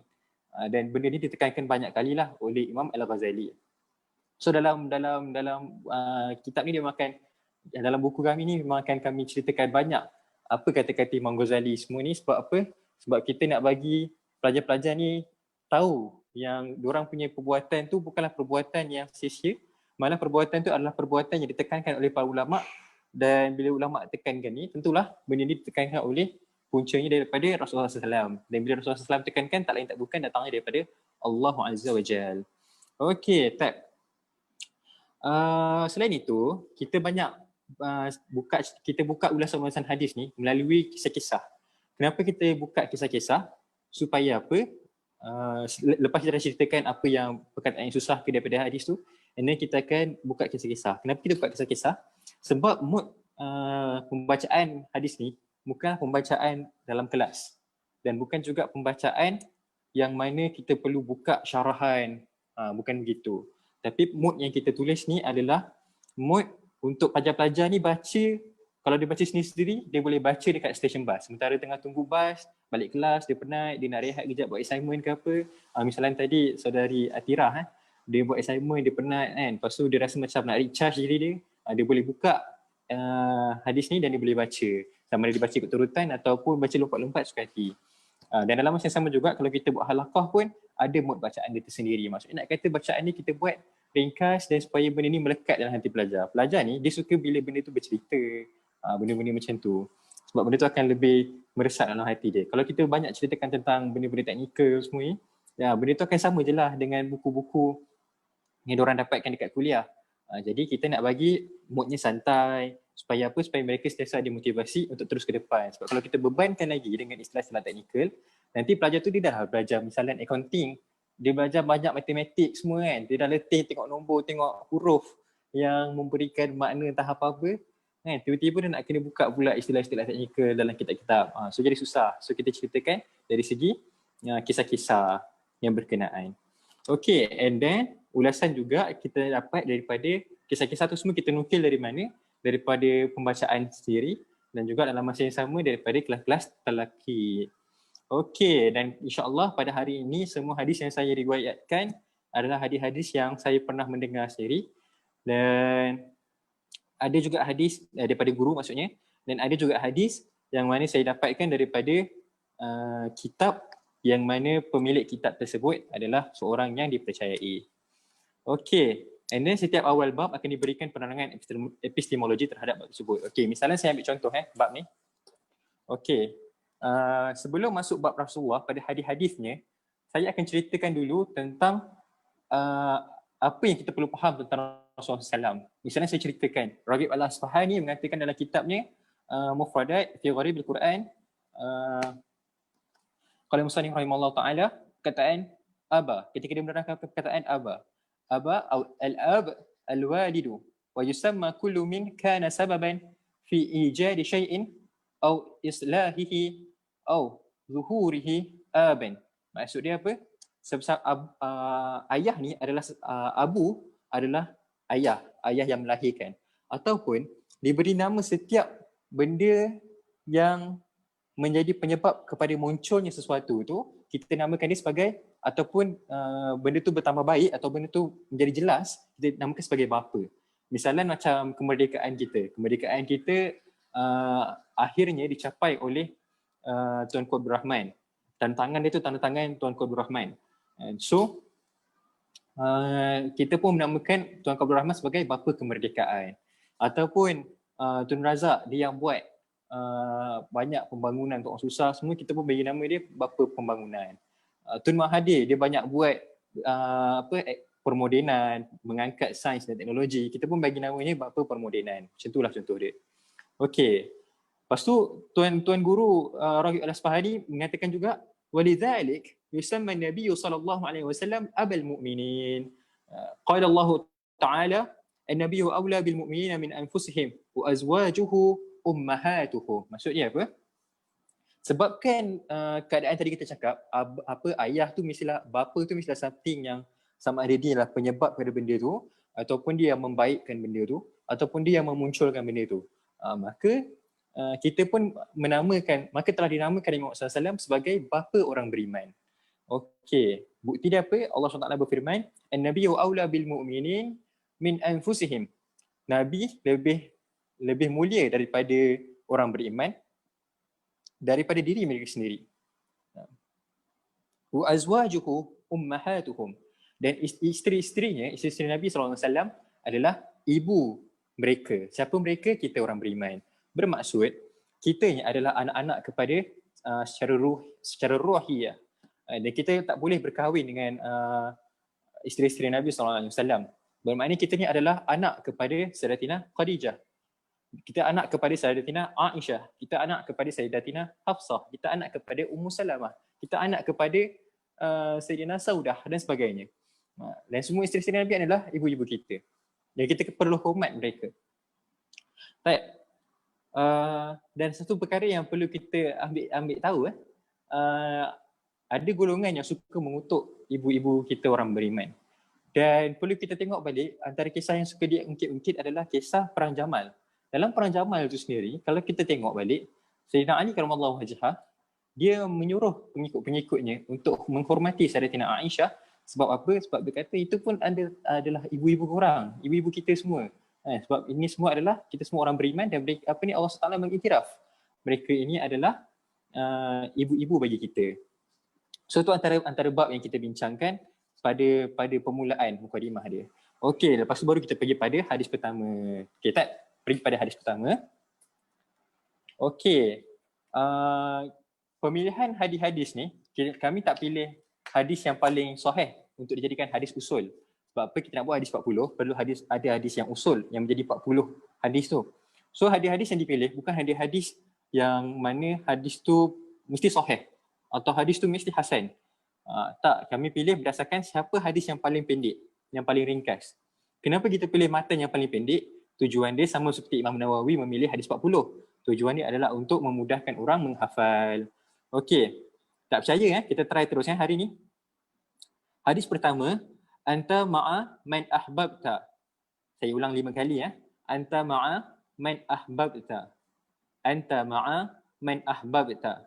Dan benda ni ditekankan banyak kali lah oleh Imam Al-Ghazali. So dalam kitab ni dia makan, dalam buku kami ni memang akan kami ceritakan banyak apa kata-kata Imam Ghazali semua ni. Sebab apa? Sebab kita nak bagi pelajar-pelajar ni tahu yang diorang punya perbuatan tu bukanlah perbuatan yang sia-sia, malah perbuatan tu adalah perbuatan yang ditekankan oleh para ulama. Dan bila ulama tekankan ni, tentulah benda ni ditekankan oleh puncanya daripada Rasulullah SAW. Dan bila Rasulullah SAW tekankan, tak lain tak bukan datangnya daripada Allah Azza wa Jal. Okey, selain itu, kita banyak buka ulasan-ulasan hadis ni melalui kisah-kisah. Kenapa kita buka kisah-kisah? Supaya apa? Lepas kita dah ceritakan apa yang perkataan yang susah daripada hadis tu, and then kita akan buka kisah-kisah. Kenapa kita buka kisah-kisah? Sebab mood pembacaan hadis ni bukan pembacaan dalam kelas dan bukan juga pembacaan yang mana kita perlu buka syarahan, bukan begitu. Tapi mood yang kita tulis ni adalah mood untuk pelajar-pelajar ni baca. Kalau dia baca sendiri-sendiri, dia boleh baca dekat stesen bas. Sementara tengah tunggu bas, balik kelas, dia penat, dia nak rehat kejap buat assignment ke apa. Misalnya tadi saudari Atirah, dia buat assignment, dia penat kan. Lepas tu dia rasa macam nak recharge diri dia. Dia boleh buka hadis ni dan dia boleh baca. Sama ada dia baca ikut turutan ataupun baca lompat-lompat suka hati. Dan dalam masa yang sama juga kalau kita buat halaqah pun ada mod bacaan dia tersendiri. Maksudnya nak kata bacaan ni kita buat ringkas dan supaya benda ni melekat dalam hati pelajar. Pelajar ni dia suka bila benda tu bercerita, benda-benda macam tu. Sebab benda tu akan lebih meresap dalam hati dia. Kalau kita banyak ceritakan tentang benda-benda teknikal semua ni, benda tu akan sama je lah dengan buku-buku yang diorang dapatkan dekat kuliah. Jadi kita nak bagi moodnya santai supaya apa? Supaya mereka sentiasa ada motivasi untuk terus ke depan. Sebab kalau kita bebankan lagi dengan istilah-istilah teknikal, nanti pelajar tu dia dah belajar misalnya accounting, dia belajar banyak matematik semua kan, dia dah letih tengok nombor, tengok huruf yang memberikan makna entah apa-apa kan, tiba-tiba dia nak kena buka pula istilah-istilah teknikal dalam kitab-kitab. So jadi susah. So kita ceritakan dari segi kisah-kisah yang berkenaan. Okay, and then ulasan juga kita dapat daripada kisah-kisah tu semua kita nukil dari mana? Daripada pembacaan sendiri dan juga dalam masa yang sama daripada kelas-kelas telaki. Okey, dan insya-Allah pada hari ini semua hadis yang saya riwayatkan adalah hadis-hadis yang saya pernah mendengar sendiri dan ada juga hadis daripada guru maksudnya, dan ada juga hadis yang mana saya dapatkan daripada kitab yang mana pemilik kitab tersebut adalah seorang yang dipercayai. Okey, and then setiap awal bab akan diberikan penerangan epistemologi terhadap bab tersebut. Okey, misalnya saya ambil contoh bab ni. Okey, sebelum masuk bab Rasulullah pada hadis-hadisnya, saya akan ceritakan dulu tentang apa yang kita perlu faham tentang Rasulullah SAW. Misalnya saya ceritakan, Raghib Al-Asfahani mengatakan dalam kitabnya Mufradat fi Gharibil Quran, qala musannif rahimahullah ta'ala, perkataan aba, ketika dia menerangkan perkataan aba al-ab al-walidu wa yusamma kullu min kana sababan fi ijadi syai'in aw islahihi aw zuhurihi aban. Maksud dia apa? Sebab ayah ni adalah abu adalah ayah yang melahirkan, ataupun diberi nama setiap benda yang menjadi penyebab kepada munculnya sesuatu tu, kita namakan dia sebagai, ataupun benda tu bertambah baik atau benda tu menjadi jelas, kita namakan sebagai bapa. Misalnya macam kemerdekaan kita akhirnya dicapai oleh Tuanku Abdul Rahman. Tanda tangan dia tu tanda tangan Tuanku Abdul Rahman. So kita pun menamakan Tuanku Abdul Rahman sebagai bapa kemerdekaan. Ataupun Tun Razak dia yang buat banyak pembangunan untuk orang susah, semua kita pun bagi nama dia bapa pembangunan. Tun Mahathir dia banyak buat permodenan, mengangkat sains dan teknologi, kita pun bagi namanya bapa permodenan. Macam itulah contoh dia. Okey. Lepas tu Tuan Guru Raghib Al-Asfahani mengatakan juga walidzalik yusamma an-nabiy sallallahu alaihi wasallam abal mu'minin. Qala Allah Ta'ala an-nabiyyu awla bil mu'minina min anfusihim wa azwajuhu ummahatuhum. Maksudnya apa? Sebabkan keadaan tadi kita cakap ayah tu mestilah, bapa tu mestilah something yang sama ada dia lah penyebab pada benda tu, ataupun dia yang membaikkan benda tu, ataupun dia yang memunculkan benda tu. Maka kita pun maka telah dinamakan Nabi Muhammad SAW sebagai bapa orang beriman. Okey, bukti dia apa? Allah SWT berfirman, an-nabiyyu aula bil mu'minin min anfusihim. Nabi lebih mulia daripada orang beriman daripada diri mereka sendiri. Wa azwajuhu ummahatuhum. Dan isteri-isterinya, isteri Nabi SAW adalah ibu mereka. Siapa mereka? Kita orang beriman. Bermaksud kita adalah anak-anak kepada secara ruhiyah. Dan kita tak boleh berkahwin dengan isteri-isteri Nabi SAW. Bermakna kita ni adalah anak kepada Sayyidatina Khadijah. Kita anak kepada Sayyidatina Aisyah. Kita anak kepada Sayyidatina Hafsah. Kita anak kepada Ummu Salamah. Kita anak kepada Sayyidina Saudah dan sebagainya. Dan semua isteri-isteri Nabi adalah ibu-ibu kita. Dan kita perlu hormat mereka. Baik. Dan satu perkara yang perlu kita ambil tahu, ada golongan yang suka mengutuk ibu-ibu kita orang beriman. Dan perlu kita tengok balik, antara kisah yang suka diungkit-ungkit adalah kisah Perang Jamal. Dalam Perang Jamal itu sendiri, kalau kita tengok balik, Sayyidina Ali karamallahu wajhah, dia menyuruh pengikut-pengikutnya untuk menghormati Sayyidatina Aisyah. Sebab apa? Sebab dia kata itu pun adalah ibu-ibu korang, ibu-ibu kita semua. Sebab ini semua adalah kita semua orang beriman dan Allah SWT mengiktiraf mereka ini adalah ibu-ibu bagi kita. So itu antara bab yang kita bincangkan pada permulaan mukadimah dia. Okey, lepas tu baru kita pergi pada hadis pertama. Okey, pergi pada hadis pertama. Okey. Pemilihan hadis-hadis ni, kami tak pilih hadis yang paling sahih untuk dijadikan hadis usul. Sebab apa kita nak buat hadis 40, perlu ada hadis yang usul yang menjadi 40 hadis tu. So hadis-hadis yang dipilih bukan hadis-hadis yang mana hadis tu mesti sahih atau hadis tu mesti hasan. Tak, kami pilih berdasarkan siapa hadis yang paling pendek, yang paling ringkas. Kenapa kita pilih matan yang paling pendek? Tujuan dia sama seperti Imam Nawawi memilih hadis 40. Tujuan dia adalah untuk memudahkan orang menghafal. Okey, tak percaya kita try terus hari ni. Hadis pertama, anta ma'a man ahbabta. Saya ulang 5 kali Anta ma'a man ahbabta. Anta ma'a man ahbabta.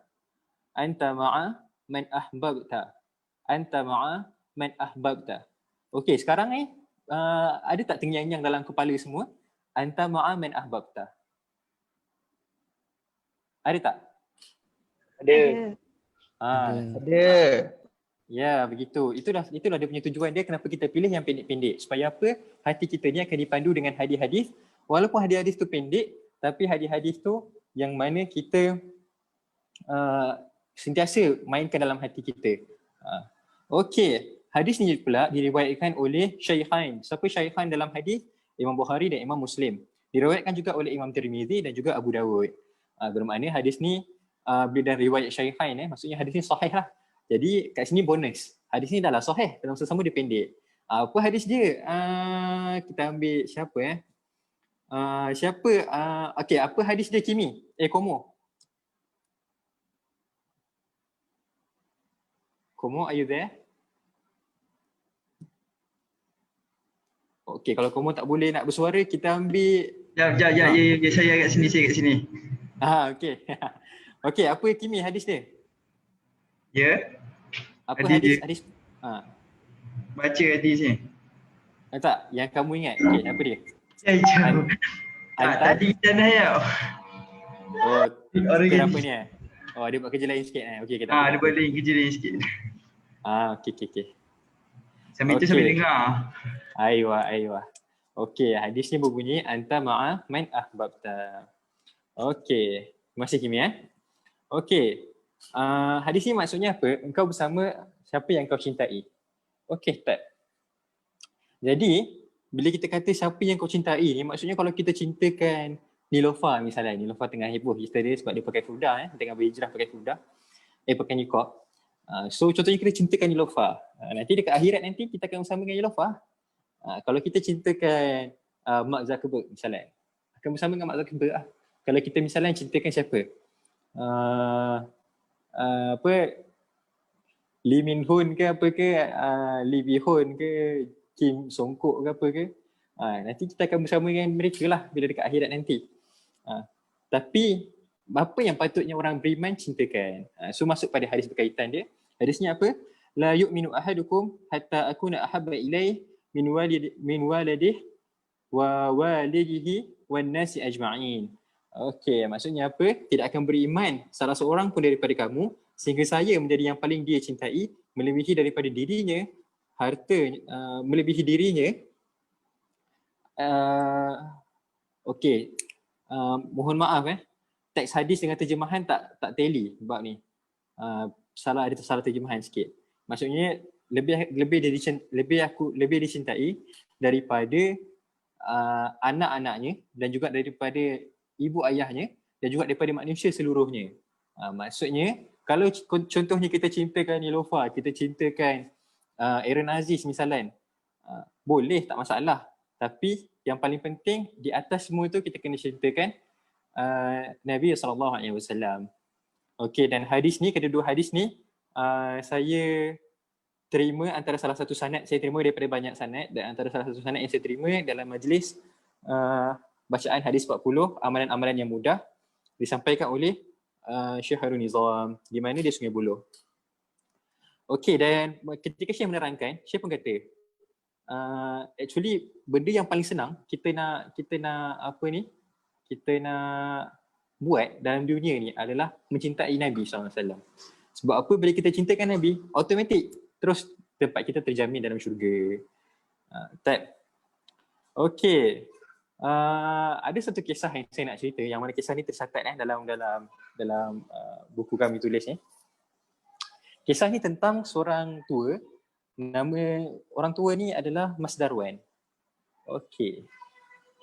Anta ma'a man ahbabta. Anta ma'a man ahbabta. Okey, sekarang ada tak terngiang-ngiang dalam kepala semua? Anta ma'a man ahbabta. Ada tak? Ada. Ada. Ya, begitu. Itulah dia punya tujuan dia kenapa kita pilih yang pendek-pendek. Supaya apa? Hati kita ni akan dipandu dengan hadis-hadis. Walaupun hadis-hadis tu pendek, tapi hadis-hadis tu yang mana kita sentiasa mainkan dalam hati kita. Okey, hadis ni pula diriwayatkan oleh Syaikhain. Siapa Syaikhain dalam hadis? Imam Bukhari dan Imam Muslim. Diriwayatkan juga oleh Imam Tirmizi dan juga Abu Dawud. Bermakna hadis ni bila dah riwayat Syaikhain, maksudnya hadis ni sahih lah. Jadi kat sini bonus. Hadis ni dah lah sahih, dalam sesama dia pendek. Apa hadis dia? Kita ambil siapa okey, apa hadis dia Kimi? Komo. Komo, are you there? Okey, kalau Komo tak boleh nak bersuara, kita ambil Ya, saya kat sini. Okey. Okey, apa Kimi hadis dia? Ya. Apa hadis? Baca hadis ni. Tak, yang kamu ingat. Okey, apa dia? Tadi kita nak ya. Oh, Orang kenapa ni Oh, dia buat kerja lain sikit Okey, kita. dia buat lain kerja lain sikit. Okey. Sambil tu sambil dengar. Aywa. Okey, hadis ni berbunyi anta ma'a man ahbabta. Okey, terima kasih Kimi Okey. Hadis ni maksudnya apa? Engkau bersama siapa yang kau cintai. Okey, tak. Jadi, bila kita kata siapa yang kau cintai ni, maksudnya kalau kita cintakan Nilofa misalnya, Nilofa tengah heboh yesterday sebab dia pakai furdah tengah berhijrah pakai furdah, pakai niqab. So contohnya kita cintakan Nilofa. Nanti dekat akhirat nanti kita akan bersama dengan Nilofa. Kalau kita cintakan Mark Zuckerberg misalnya, akan bersama dengan Mark Zuckerberg lah. Kalau kita misalnya cintakan siapa? Lee Min Hoon ke apa ke, Lee Bi Hoon ke, Kim Song Kook ke apa ke, nanti kita akan bersama dengan mereka lah bila dekat akhirat nanti. Tapi apa yang patutnya orang beriman cintakan? So masuk pada hadis berkaitan dia. Hadisnya apa? La yu'minu ahadukum hatta akuna ahabba ilaih min waladihi wa walidihi wan nasi ajma'in. Okey, maksudnya apa? Tidak akan beriman salah seorang pun daripada kamu sehingga saya menjadi yang paling dia cintai melebihi daripada dirinya, melebihi dirinya. Okey. Mohon maaf teks hadis dengan terjemahan tak tally bab ni. Ada salah terjemahan sikit. Maksudnya lebih dicintai daripada anak-anaknya dan juga daripada ibu ayahnya dan juga daripada manusia seluruhnya. Maksudnya kalau contohnya kita cintakan Nilofa, kita cintakan Aaron Aziz misalnya, boleh, tak masalah. Tapi yang paling penting di atas semua tu kita kena cintakan Nabi SAW. Okey, dan hadis ni, kedua hadis ni saya terima antara salah satu sanad, saya terima daripada banyak sanad, dan antara salah satu sanad yang saya terima dalam majlis bacaan hadis 40 amalan-amalan yang mudah disampaikan oleh Syekh Harun Nizam di mana dia Sungai Buloh. Okey, dan ketika Syekh menerangkan, Syekh pun kata actually benda yang paling senang kita nak buat dalam dunia ni adalah mencintai Nabi SAW. Sebab apa? Bila kita cintakan Nabi, automatik terus tempat kita terjamin dalam syurga. Okey. Ada satu kisah yang saya nak cerita, yang mana kisah ni tercatat dalam buku kami tulis ni. Kisah ni tentang seorang tua, nama orang tua ni adalah Mas Darwan. Okey.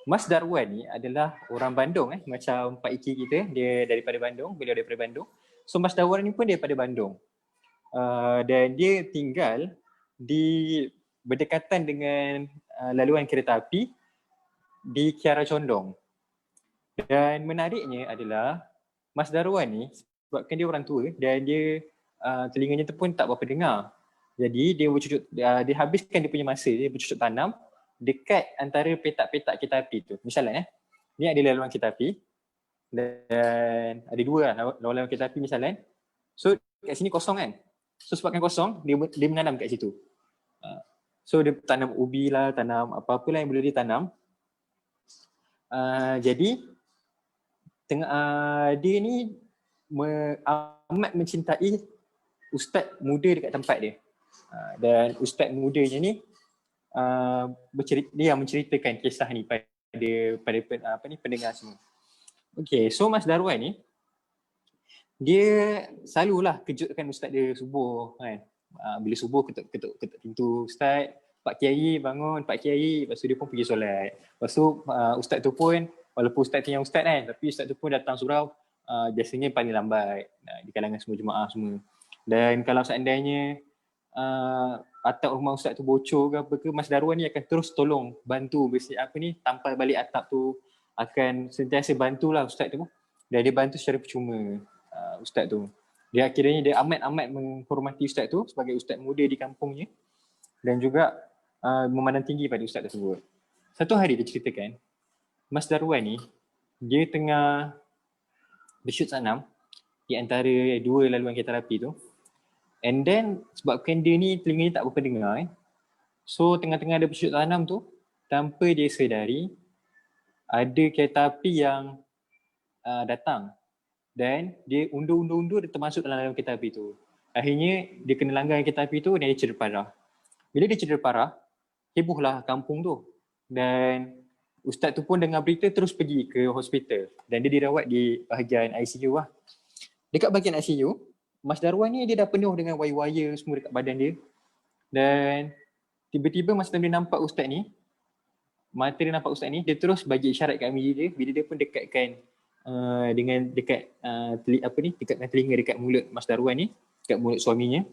Mas Darwan ni adalah orang Bandung macam Pak Iki kita, dia daripada Bandung, beliau daripada Bandung. So Mas Darwan ni pun daripada Bandung. Dan dia tinggal di berdekatan dengan laluan kereta api di Kiara Condong. Dan menariknya adalah Mas Darwan ni sebabkan dia orang tua dan dia telinganya tu pun tak berapa dengar. Jadi dia habiskan dia punya masa dia bercucuk tanam dekat antara petak-petak kereta api tu. Misalnya ni ada laluan kereta api dan ada dua laluan kereta api misalnya. So kat sini kosong kan. So sebabkan kosong dia menanam kat situ. So dia tanam ubi lah, tanam apa-apa lah yang boleh dia tanam. Jadi dia ni amat mencintai ustaz muda dekat tempat dia. Dan ustaz mudanya ni dia menceritakan kisah ni pada pendengar semua. Okey, so Mas Darwan ni dia selalulah kejutkan ustaz dia subuh kan. Bila subuh ketuk pintu ustaz, Pak Kiai bangun, Pak Kiai, lepas tu dia pun pergi solat. Lepas tu ustaz tu pun, walaupun ustaz tu yang ustaz kan, tapi ustaz tu pun datang surau biasanya paling lambat di kalangan semua jemaah semua. Dan kalau seandainya atap rumah ustaz tu bocor ke apa ke, Mas Darwan ni akan terus tolong bantu tampal balik atap tu, akan sentiasa bantulah ustaz tu. Dan dia bantu secara percuma ustaz tu. Dia akhirnya dia amat menghormati ustaz tu sebagai ustaz muda di kampungnya dan juga memandang tinggi pada ustaz tersebut. Satu hari dia ceritakan, Mas Darwan ni dia tengah bersyut tanam di antara dua laluan kereta api tu. And then sebabkan dia ni telinganya tak berapa dengar so tengah-tengah dia bersyut tanam tu, tanpa dia sedari ada kereta api yang datang dan dia undur, dia termasuk dalam kereta api tu. Akhirnya dia kena langgar kereta api tu dan dia cedera parah. Bila dia cedera parah, hebohlah kampung tu. Dan ustaz tu pun dengar berita terus pergi ke hospital dan dia dirawat di bahagian ICU lah. Dekat bahagian ICU, Mas Darwan ni dia dah penuh dengan wire-wire semua dekat badan dia. Dan tiba-tiba masa dia nampak ustaz ni, dia terus bagi isyarat kat Amiri dia bila dia pun dekatkan dekat telinga dekat mulut Mas Darwan ni, dekat mulut suaminya.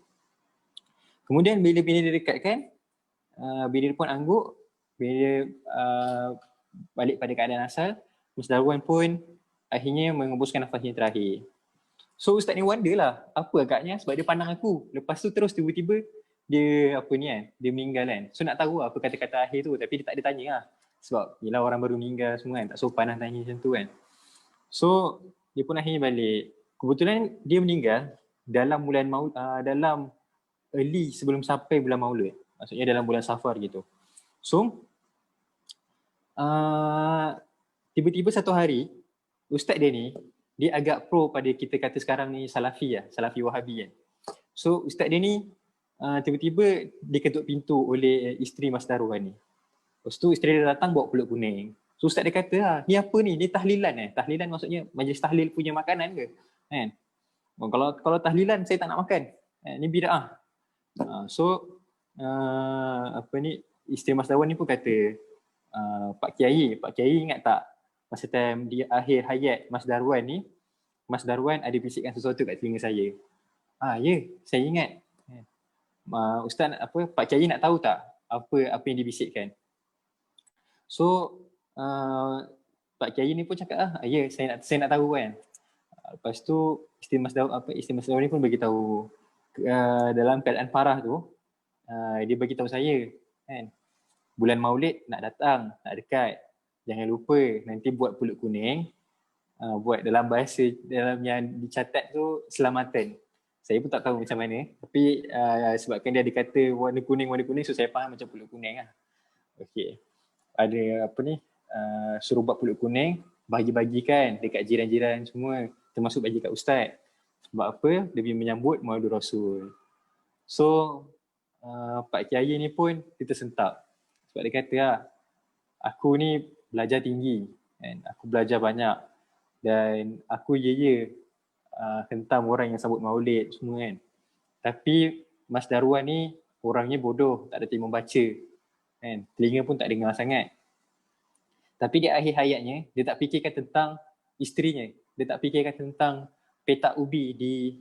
Kemudian bila dia dekatkan, bila dia pun angguk, bila dia balik pada keadaan asal, Mas Darwan pun akhirnya mengembuskan nafasnya terakhir. So ustaz ni wonder lah, apa agaknya sebab dia pandang aku. Lepas tu terus tiba-tiba dia dia meninggal kan. So nak tahu apa kata-kata akhir tu, tapi dia tak ada tanya lah. Sebab yelah orang baru meninggal semua kan, tak sopan lah tanya macam tu kan. So dia pun akhirnya balik. Kebetulan dia meninggal dalam dalam early sebelum sampai bulan Maulud. Maksudnya dalam bulan Safar gitu. So tiba-tiba satu hari ustaz dia ni, dia agak pro pada kita kata sekarang ni Salafi Wahabi kan. So ustaz dia ni tiba-tiba diketuk pintu oleh isteri Mas Darwan ni. Lepas tu isteri dia datang bawa pulut kuning. So ustaz dia kata, ni apa ni? Ni tahlilan Tahlilan maksudnya majlis tahlil punya makanan ke? Kan? Kalau tahlilan saya tak nak makan. Ni bid'ah. So isteri Mas Darwan ni pun kata, Pak Kiai ingat tak masa time di akhir hayat Mas Darwan ni, Mas Darwan ada bisikkan sesuatu kat telinga saya. Ya, saya ingat. Ustaz Pak Kiai nak tahu tak apa yang dibisikkan? So Pak Kiai ni pun cakap ya, saya nak tahu kan. Lepas tu isteri Mas Darwan ni pun bagi tahu dalam keadaan parah tu, dia bagi tahu saya kan, bulan Maulid nak datang, nak dekat. Jangan lupa nanti buat pulut kuning, buat dalam bahasa dalam yang dicatat tu selamatan. Saya pun tak tahu macam mana, tapi sebabkan dia ada kata warna kuning, so saya faham macam pulut kuning lah. Okey. Ada suruh buat pulut kuning, bagi-bagikan dekat jiran-jiran semua, termasuk bagi kat ustaz. Sebab apa? Lebih menyambut Maulid Rasul. So Pak Kiai ni pun dia tersentak. Sebab dia kata aku ni belajar tinggi kan? Aku belajar banyak dan aku hentam orang yang sambut maulid semua kan. Tapi Mas Darwan ni orangnya bodoh, tak ada ilmu membaca kan. Telinga pun tak dengar sangat. Tapi di akhir hayatnya dia tak fikirkan tentang isterinya. Dia tak fikirkan tentang petak ubi di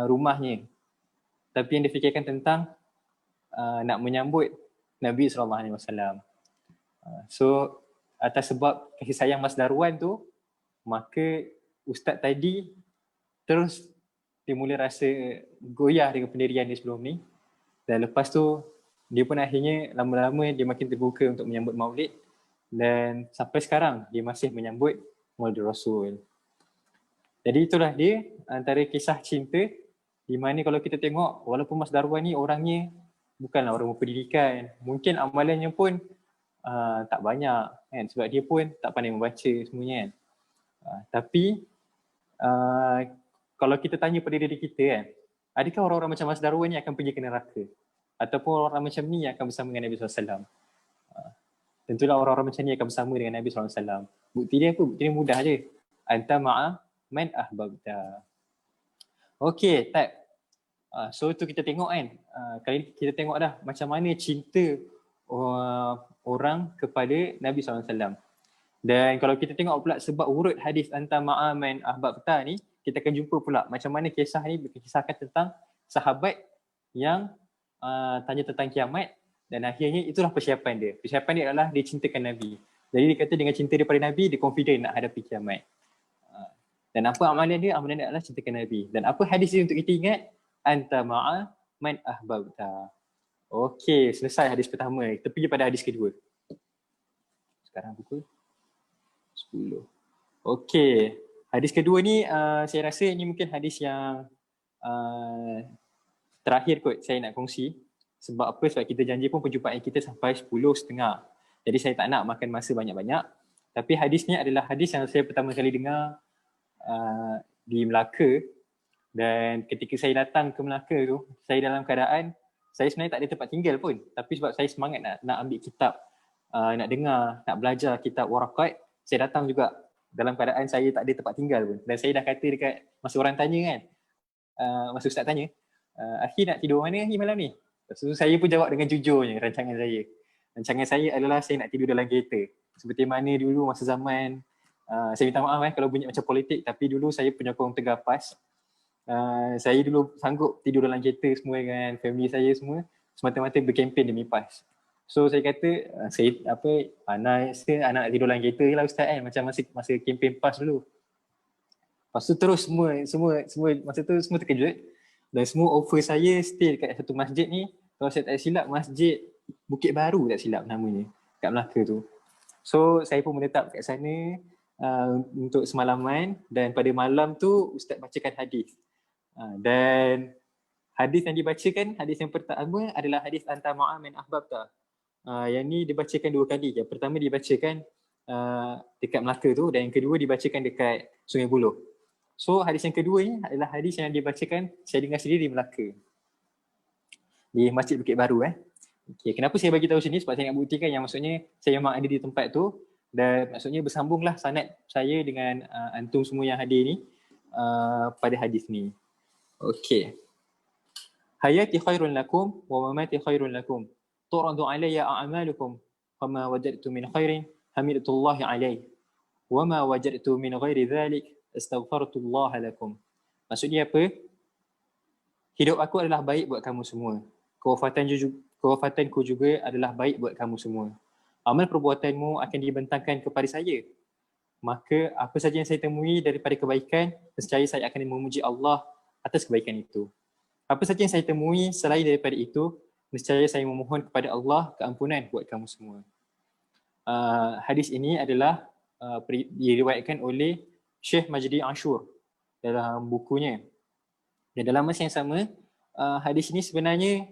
rumahnya. Tapi yang dia fikirkan tentang nak menyambut Nabi SAW. So atas sebab kasih sayang Mas Darwan tu, maka ustaz tadi terus dia mula rasa goyah dengan pendirian dia sebelum ni. Dan lepas tu dia pun akhirnya lama-lama dia makin terbuka untuk menyambut maulid. Dan sampai sekarang dia masih menyambut Maulid Rasul. Jadi itulah dia antara kisah cinta di mana kalau kita tengok walaupun Mas Darwan ni orangnya bukanlah orang berpendidikan, mungkin amalannya pun tak banyak kan, sebab dia pun tak pandai membaca semuanya kan. Tapi kalau kita tanya pada diri kita kan, adakah orang-orang macam Mas Darwan ni akan pergi ke neraka? Ataupun orang-orang macam ni akan bersama dengan Nabi SAW? Tentulah orang-orang macam ni akan bersama dengan Nabi SAW. Bukti dia apa? Bukti dia mudah je. Anta ma'a man ahbabta. Okay, tak. So tu kita tengok kan, kali ni kita tengok dah macam mana cinta orang kepada Nabi SAW. Dan kalau kita tengok pula sebab urut hadis anta ma'a man ahbabta ni, kita akan jumpa pula macam mana kisah ni berkisahkan tentang sahabat yang tanya tentang kiamat dan akhirnya itulah persiapan dia. Persiapan dia adalah dia cintakan Nabi. Jadi dia kata dengan cinta dia pada Nabi, dia confident nak hadapi kiamat. Dan apa amalan dia? Amalan dia adalah cintakan Nabi. Dan apa hadis dia untuk kita ingat? Anta ma'a man ahbabta. Okey, selesai hadis pertama. Kita pergi pada hadis kedua. Sekarang pukul 10. Okey, hadis kedua ni saya rasa ni mungkin hadis yang terakhir kot saya nak kongsi. Sebab apa? Sebab kita janji pun perjumpaan kita sampai 10.30. Jadi saya tak nak makan masa banyak-banyak. Tapi hadis ni adalah hadis yang saya pertama kali dengar di Melaka, dan ketika saya datang ke Melaka tu, saya dalam keadaan saya sebenarnya tak ada tempat tinggal pun, tapi sebab saya semangat nak ambil kitab, nak dengar, nak belajar kitab warakat, saya datang juga dalam keadaan saya tak ada tempat tinggal pun. Dan saya dah kata dekat masa orang tanya kan, masa ustaz tanya, Akhi nak tidur mana ni malam ni? So, saya pun jawab dengan jujurnya rancangan saya. Rancangan saya adalah saya nak tidur dalam kereta. Seperti mana dulu masa zaman, saya minta maaf kalau bunyi macam politik, tapi dulu saya penyokong Tegar PAS. Saya dulu sanggup tidur dalam kereta semua dengan family saya semua, semata-mata berkempen demi PAS. So saya kata, anak tidur dalam kereta je lah ustaz kan, macam masa kempen PAS dulu. Lepas tu terus semua masa tu semua terkejut, dan semua offer saya stay dekat satu masjid ni. Kalau saya tak silap, Masjid Bukit Baru tak silap namanya, kat Melaka tu. So saya pun menetap kat sana untuk semalaman, dan pada malam tu ustaz bacakan hadis. Dan hadis yang dibacakan, hadis yang pertama adalah hadis anta ma'amin ahbabta. Yang ni dibacakan 2 kali. Yang pertama dibacakan dekat Melaka tu, dan yang kedua dibacakan dekat Sungai Buloh. So hadis yang kedua ni adalah hadis yang dibacakan saya dengar sendiri di Melaka, di Masjid Bukit Baru. Okay, kenapa saya bagi tahu sini? Sebab saya nak buktikan yang maksudnya saya memang ada di tempat tu, dan maksudnya bersambunglah sanad saya dengan antum semua yang hadir ni pada hadis ni. Okey. Hayati khairun lakum wa mamati khairun lakum. Tu'radu alayya a'malukum fama wajadtu min khairin hamidatullahi alayhi wa ma wajadtu min ghairi dhalik astaghfirullah lakum. Maksudnya apa? Hidup aku adalah baik buat kamu semua. Kewafatanku juga adalah baik buat kamu semua. Amal perbuatanmu akan dibentangkan kepada saya. Maka apa saja yang saya temui daripada kebaikan, nescaya saya akan memuji Allah atas kebaikan itu. Apa saja yang saya temui selain daripada itu, nescaya saya memohon kepada Allah keampunan buat kamu semua. Hadis ini adalah diriwayatkan oleh Syekh Majdi Ashur dalam bukunya. Dan dalam masa yang sama, hadis ini sebenarnya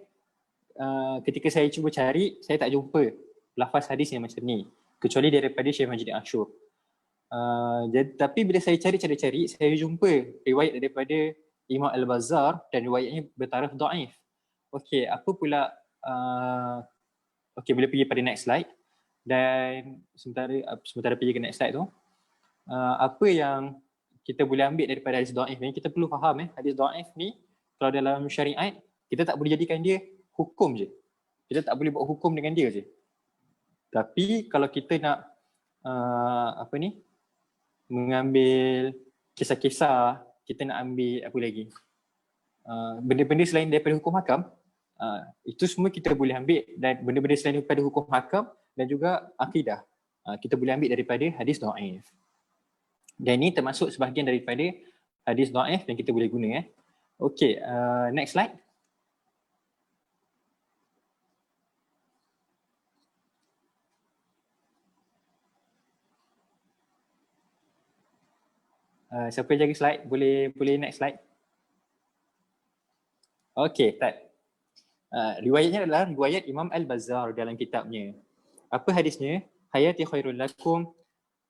ketika saya cuba cari, saya tak jumpa lafaz hadis yang macam ni, kecuali daripada Syekh Majdi Ashur. Tapi bila saya cari, saya jumpa riwayat daripada Imam Al-Bazzar dan riwayatnya bertaraf dhaif. Okey, apa pula boleh pergi pada next slide. Dan sementara pergi ke next slide tu, apa yang kita boleh ambil daripada hadis dhaif ni, kita perlu faham hadis dhaif ni kalau dalam syariat kita tak boleh jadikan dia hukum je. Kita tak boleh buat hukum dengan dia je. Tapi kalau kita nak mengambil kisah-kisah, kita nak ambil apa lagi, benda-benda selain daripada hukum hakam, itu semua kita boleh ambil, dan benda-benda selain daripada hukum hakam dan juga akidah, kita boleh ambil daripada hadis dhaif. Dan ini termasuk sebahagian daripada hadis dhaif yang kita boleh guna. Okey, next slide. Siapa jaga slide? Boleh next slide. Okey, start. Riwayatnya adalah riwayat Imam Al-Bazzar dalam kitabnya. Apa hadisnya? Hayati khairul lakum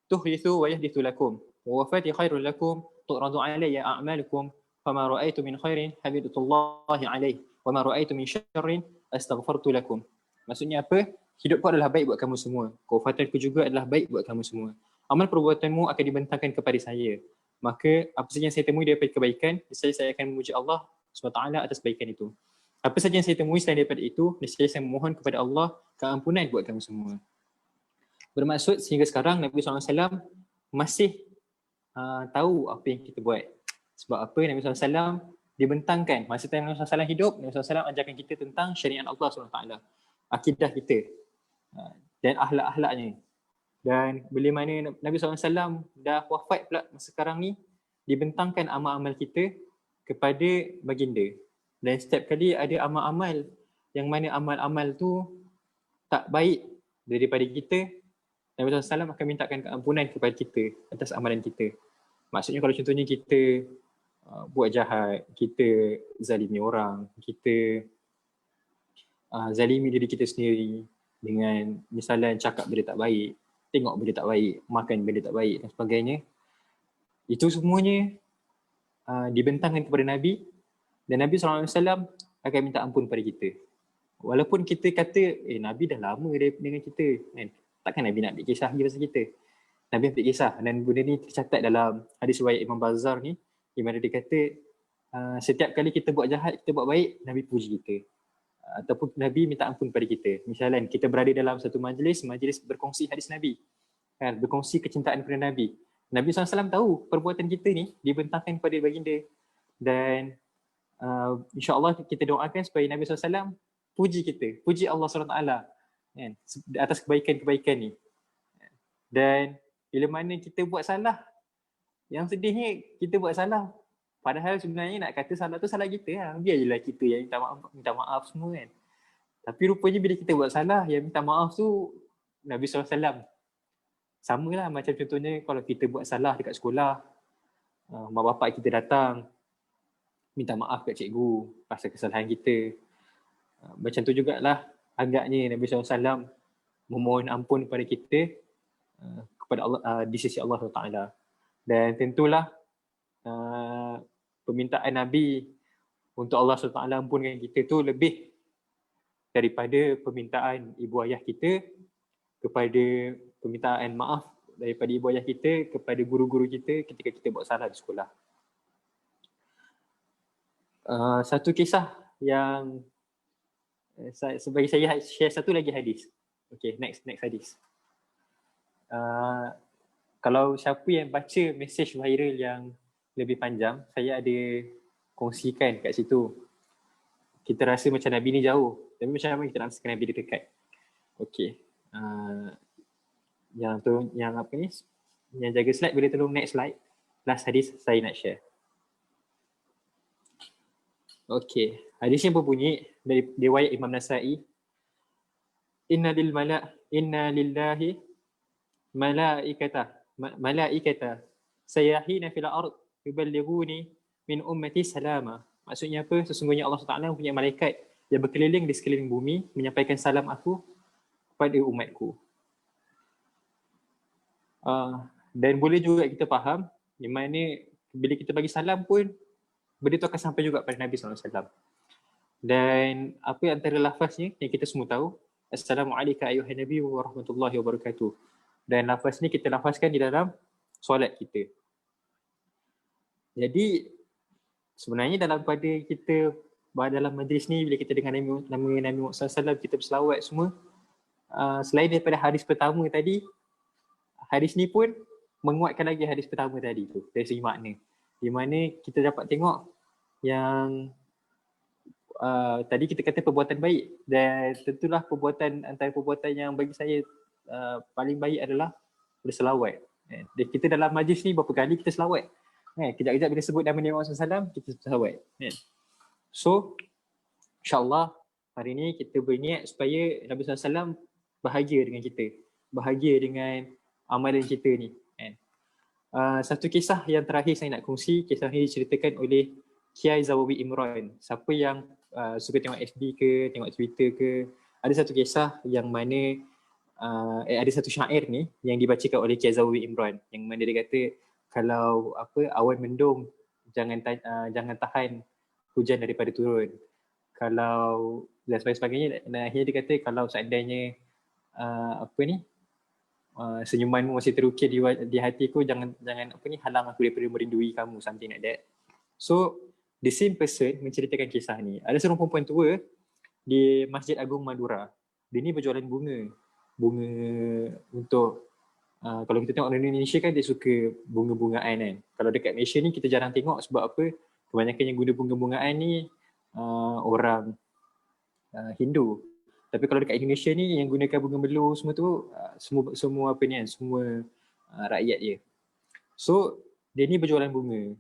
tuhrithu wa yahdithu lakum wa wafati khairul lakum tu'radu alayya a'malukum fama ra'aitu min khairin hamidatullahi alayhi wa ma ra'aitu min syarrin astaghfartu lakum. Maksudnya apa? Hidupku adalah baik buat kamu semua. Kewafatanku juga adalah baik buat kamu semua. Amal perbuatanmu akan dibentangkan kepada saya. Maka apa saja yang saya temui daripada kebaikan, saya akan memuji Allah SWT atas kebaikan itu. Apa saja yang saya temui selain daripada itu, saya memohon kepada Allah keampunan buat kamu semua. Bermaksud sehingga sekarang Nabi SAW masih tahu apa yang kita buat. Sebab apa? Nabi SAW dibentangkan. Masa Nabi SAW hidup, Nabi SAW ajarkan kita tentang syariat Allah SWT, akidah kita dan akhlak-akhlaknya. Dan bila mana Nabi SAW dah wafat pula masa sekarang ni, dibentangkan amal-amal kita kepada baginda. Dan setiap kali ada amal-amal yang mana amal-amal tu tak baik daripada kita, Nabi SAW akan mintakan keampunan kepada kita atas amalan kita. Maksudnya kalau contohnya kita buat jahat, kita zalimi orang, kita zalimi diri kita sendiri dengan misalnya cakap benda tak baik, tengok benda tak baik, makan benda tak baik dan sebagainya. Itu semuanya dibentangkan kepada Nabi, dan Nabi SAW akan minta ampun pada kita. Walaupun kita kata, Nabi dah lama dengan kita, kan? Takkan Nabi nak ambil kisah lagi pasal kita. Nabi ambil kisah, dan benda ni tercatat dalam hadis riwayat Imam Bazzar ni, di mana dia kata, setiap kali kita buat jahat, kita buat baik, Nabi puji kita. Ataupun Nabi minta ampun pada kita. Misalnya kita berada dalam satu majlis berkongsi hadis Nabi, kan? Berkongsi kecintaan kepada Nabi. Nabi SAW tahu perbuatan kita ni dibentangkan kepada baginda, dan insyaAllah kita doakan supaya Nabi SAW puji kita, puji Allah SWT, kan? Atas kebaikan-kebaikan ni. Dan bila mana kita buat salah, yang sedihnya kita buat salah, padahal sebenarnya nak kata salah tu salah kita lah. Biar je lah kita yang minta maaf semua, kan. Tapi rupanya bila kita buat salah, yang minta maaf tu Nabi SAW. Sama lah macam contohnya kalau kita buat salah dekat sekolah, mak bapak kita datang minta maaf kat cikgu pasal kesalahan kita. Macam tu jugalah agaknya Nabi SAW memohon ampun kepada kita kepada Allah, di sisi Allah SWT. Dan tentulah permintaan Nabi untuk Allah SWT ampunkan kita tu lebih daripada permintaan ibu ayah kita, kepada permintaan maaf daripada ibu ayah kita kepada guru-guru kita ketika kita buat salah di sekolah. Satu kisah yang sebagai saya share satu lagi hadis. Okay, next hadis. Kalau siapa yang baca mesej viral yang lebih panjang, saya ada kongsikan kat situ. Kita rasa macam Nabi ni jauh, tapi macam mana kita nak rasakan Nabi dia dekat. Okay. Yang apa ni? Yang jaga slide boleh tolong next slide. Last hadis saya nak share. Okay. Hadis yang berbunyi dari riwayat Imam Nasa'i. Inna lillahi malaikata sayahina fil ard yuballighuni min ummati salama. Maksudnya apa? Sesungguhnya Allah SWT punya malaikat yang berkeliling di sekeliling bumi menyampaikan salam aku kepada umatku. Dan boleh juga kita faham di mana bila kita bagi salam pun benda tu akan sampai juga pada Nabi SAW. Dan apa antara lafaznya yang kita semua tahu, Assalamualaikum ayuhan Nabi warahmatullahi wabarakatuh. Dan lafaz ni kita lafazkan di dalam solat kita. Jadi sebenarnya dalam majlis ni bila kita dengar nama Nabi Muhammad SAW, kita berselawat semua, selain daripada hadis pertama tadi, hadis ni pun menguatkan lagi hadis pertama tadi tu dari segi makna. Di mana kita dapat tengok yang tadi kita kata perbuatan baik, dan tentulah antara perbuatan yang bagi saya paling baik adalah berselawat. Dan kita dalam majlis ni berapa kali kita selawat. Kejap-kejap bila sebut nama Nabi Muhammad SAW, kita selawat. So, insyaAllah hari ni kita berniat supaya Nabi SAW bahagia dengan kita. Bahagia dengan amalan kita ni. Satu kisah yang terakhir saya nak kongsi, kisah ini diceritakan oleh Kiai Zawawi Imran. Siapa yang suka tengok FB ke, tengok Twitter ke, ada satu kisah yang mana ada satu syair ni yang dibacakan oleh Kiai Zawawi Imran, yang mana dia kata kalau awan mendung jangan tahan hujan daripada turun. Kalau dan sebagainya, dan akhirnya dia kata kalau seandainya senyumanmu masih terukir di hatiku, jangan halang aku daripada merindui kamu, something like that. So the same person menceritakan kisah ni. Ada seorang perempuan tua di Masjid Agung Madura. Dia ni berjualan bunga untuk kalau kita tengok orang Indonesia kan dia suka bunga-bungaan kan. Kalau dekat Malaysia ni kita jarang tengok sebab apa? Kebanyakan yang guna bunga-bungaan ni orang Hindu. Tapi kalau dekat Indonesia ni yang gunakan bunga melu semua tu semua rakyat je. So dia ni berjualan bunga.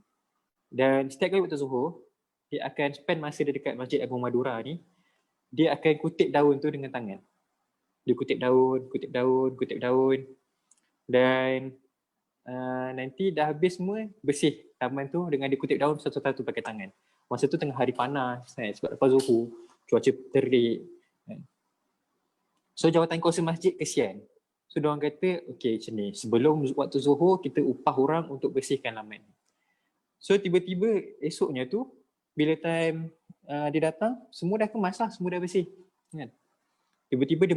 Dan setiap kali waktu Zuhur, dia akan spend masa dia dekat Masjid Agung Madura ni, dia akan kutip daun tu dengan tangan. Dia kutip daun. Dan nanti dah habis semua, bersih taman tu dengan dia kutip daun satu-satu pakai tangan. Masa tu tengah hari panas, sebab lepas Zuhur, cuaca terik. So jawatan kuasa masjid kesian. So diorang kata, okay macam ni, sebelum waktu Zuhur kita upah orang untuk bersihkan laman. So tiba-tiba esoknya tu bila time dia datang, semua dah kemas lah, semua dah bersih kan. Tiba-tiba dia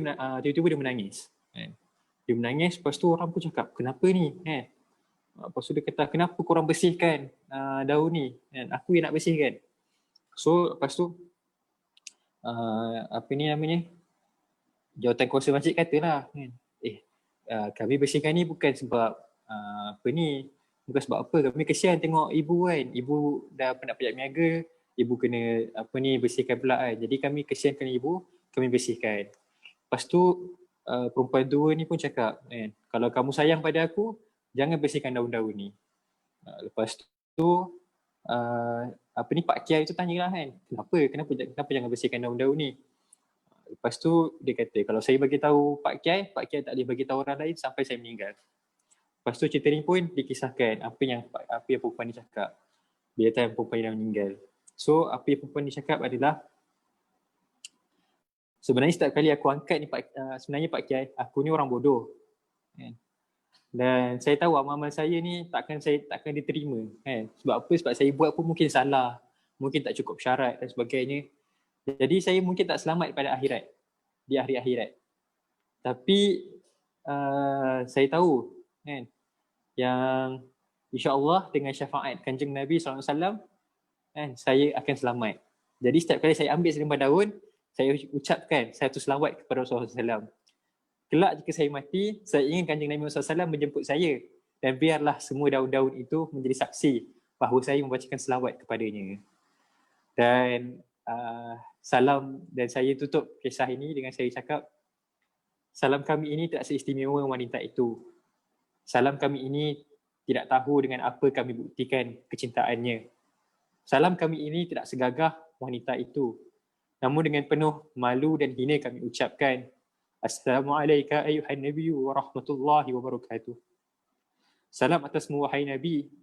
menangis kan. Dia menangis, lepas tu orang pun cakap kenapa ni kan. Lepas tu dia kata kenapa korang bersihkan daun ni kan, aku yang nak bersihkan. So lepas tu apa ni namanya, jawatan kuasa masjid katalah kan, kami bersihkan ni bukan sebab apa ni, bukan sebab apa, kami kesian tengok ibu kan, ibu dah penat pijak niaga, ibu kena apa ni bersihkan pula kan, jadi kami kesiankan ibu, kami bersihkan. Lepas tu perempuan tua ni pun cakap kan, kalau kamu sayang pada aku, jangan bersihkan daun-daun ni. Lepas tu apa ni, Pak Kiai tu tanyalah kan, kenapa jangan bersihkan daun-daun ni. Lepas tu dia kata kalau saya bagi tahu Pak Kiai tak boleh bagi tahu orang lain sampai saya meninggal. Lepas tu cerita ni pun dikisahkan apa yang perempuan ni cakap bila time perempuan ni dah meninggal. So apa yang perempuan ni cakap adalah, sebenarnya setiap kali aku angkat ni sebenarnya Pak Kiai, aku ni orang bodoh kan. Dan saya tahu amal-amal saya ni takkan diterima kan. Sebab apa? Sebab saya buat pun mungkin salah, mungkin tak cukup syarat dan sebagainya. Jadi saya mungkin tak selamat pada akhirat, di hari akhirat. Tapi saya tahu kan yang insya-Allah dengan syafaat Kanjeng Nabi SAW kan, saya akan selamat. Jadi setiap kali saya ambil selembar daun, saya ucapkan satu selawat kepada Rasulullah SAW. Kelak jika saya mati, saya ingin Kanjeng Nabi SAW menjemput saya, dan biarlah semua daun-daun itu menjadi saksi bahawa saya membacakan selawat kepadanya. Dan salam, dan saya tutup kisah ini dengan saya cakap, salam kami ini tidak seistimewa wanita itu. Salam kami ini tidak tahu dengan apa kami buktikan kecintaannya. Salam kami ini tidak segagah wanita itu. Namun dengan penuh malu dan hina kami ucapkan, Assalamualaikum ayuhan Nabi wa rahmatullahi wa barakatuh. Salam atasmu wahai Nabi,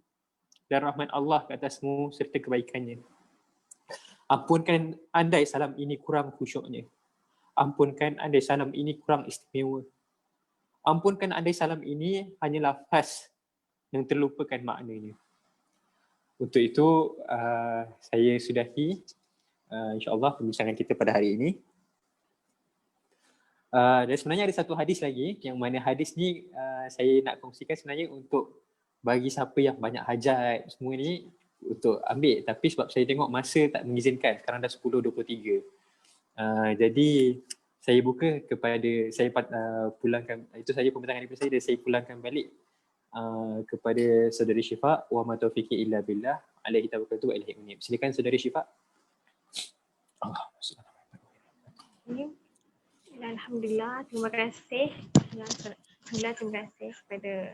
dan rahmat Allah ke atasmu serta kebaikannya. Ampunkan andai salam ini kurang khusyuknya. Ampunkan andai salam ini kurang istimewa. Ampunkan andai salam ini hanya lafaz yang terlupakan maknanya. Untuk itu saya sudahi insya-Allah perbincangan kita pada hari ini. Dan sebenarnya ada satu hadis lagi, yang mana hadis ni saya nak kongsikan sebenarnya untuk bagi siapa yang banyak hajat semua ni untuk ambil, tapi sebab saya tengok masa tak mengizinkan, sekarang dah 10.23. Jadi saya buka kepada, saya pulangkan, itu saja pembincangan daripada saya, dan saya pulangkan balik kepada saudari Syifa. Wa ma taufiqi illa billah, alaihi tawakkaltu wa ilaihi unib. Silakan saudari Syifa. Alhamdulillah, terima kasih. Alhamdulillah, terima kasih kepada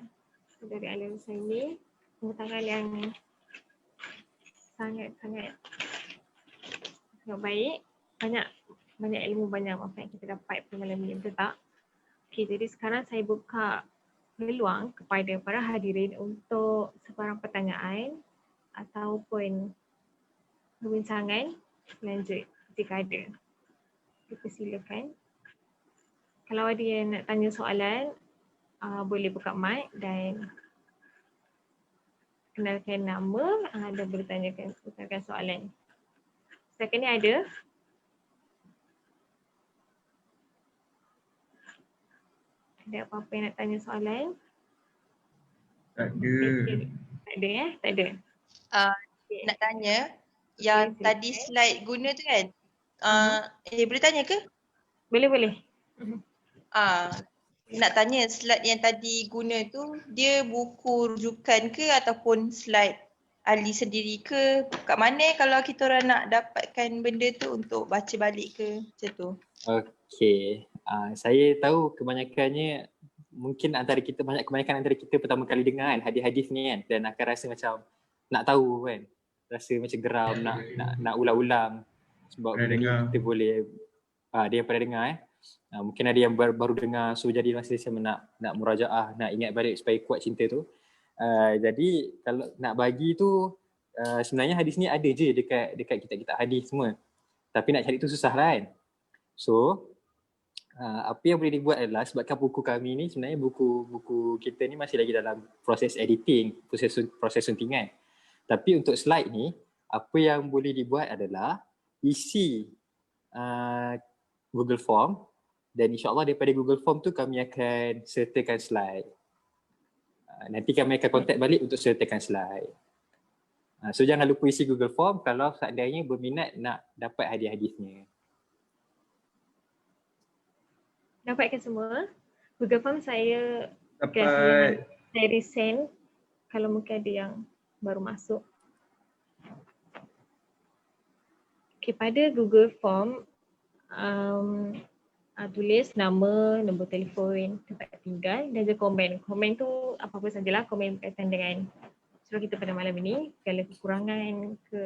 saudari Alia Husaini, pembincangan yang sangat baik. Banyak ilmu, banyak apa yang kita dapat pada malam ini, betul tak? Okay, jadi sekarang saya buka peluang kepada para hadirin untuk sebarang pertanyaan ataupun perbincangan lanjut jika ada. Dipersilakan. Kalau ada yang nak tanya soalan, boleh buka mic dan kenalkan nama dan bertanyakan soalan. Setakat ni ada? Ada apa-apa yang nak tanya soalan? Tak ada. Tak ada ya? Tak ada. Nak tanya, yang tadi slide guna tu kan, boleh tanya ke? Boleh. Nak tanya slide yang tadi guna tu, dia buku rujukan ke ataupun slide ahli sendiri ke? Kat mana kalau kita orang nak dapatkan benda tu untuk baca balik ke macam tu? Okey. Saya tahu kebanyakan antara kita pertama kali dengar kan hadis-hadis ni kan, dan akan rasa macam nak tahu kan. Rasa macam geram nak ulang-ulang sebab kita boleh dia yang pernah dengar mungkin ada yang baru dengar, so jadi masa saya nak murajaah, nak ingat balik supaya kuat cinta tu. Jadi kalau nak bagi tu sebenarnya hadis ni ada je dekat kitab-kitab hadis semua. Tapi nak cari tu susah lah kan. So apa yang boleh dibuat adalah, sebabkan buku kami ni sebenarnya buku kita ni masih lagi dalam proses editing, proses suntingan. Tapi untuk slide ni, apa yang boleh dibuat adalah isi Google Form, dan insyaAllah daripada Google Form tu kami akan sertakan slide. Nanti kami akan contact balik untuk sertakan slide. So jangan lupa isi Google Form kalau seandainya berminat nak dapat hadiah hadisnya. Dapatkan semua. Google Form saya Dapat. saya resend kalau mungkin ada yang baru masuk. Okay, pada Google Form tulis nama, nombor telefon, tempat tinggal dan juga komen. Komen tu apa-apa sajalah, komen berkaitan dengan surah kita pada malam ini. Segala kekurangan ke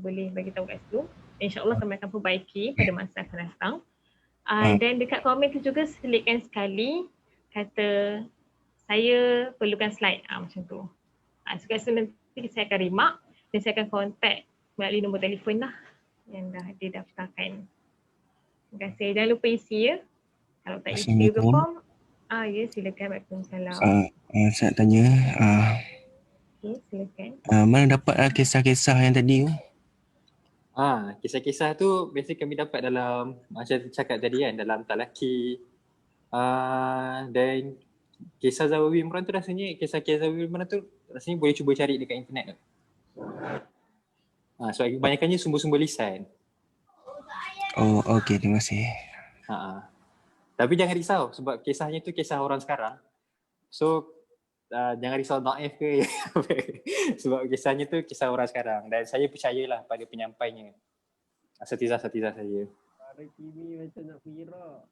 boleh bagi tahu kat situ. InsyaAllah kami akan perbaiki pada masa akan datang. Dan dekat komen tu juga selitkan sekali kata saya perlukan slide macam tu. So kat situ nanti saya akan remark dan saya akan contact melalui nombor telefon lah yang dah didaftarkan. Terima kasih. Jangan lupa isi ya. Kalau tak isi Google Form, ya silakan. Waalaikumsalam. Saya nak tanya, Okay, silakan. mana dapat kisah-kisah yang tadi tu? Kisah-kisah tu biasa kami dapat dalam, macam cakap tadi kan, dalam Talaki. Dan kisah Zawawi Imran tu rasanya, kisah-kisah Zawawi Imran tu rasanya boleh cuba cari dekat internet tu. So kebanyakannya sumber-sumber lisan. Oh, okey, terima kasih. Tapi jangan risau sebab kisahnya tu kisah orang sekarang. So jangan risau daif ke sebab kisahnya tu kisah orang sekarang dan saya percayalah pada penyampainya. Asatizah-asatizah saya. Para kini macam nak viral.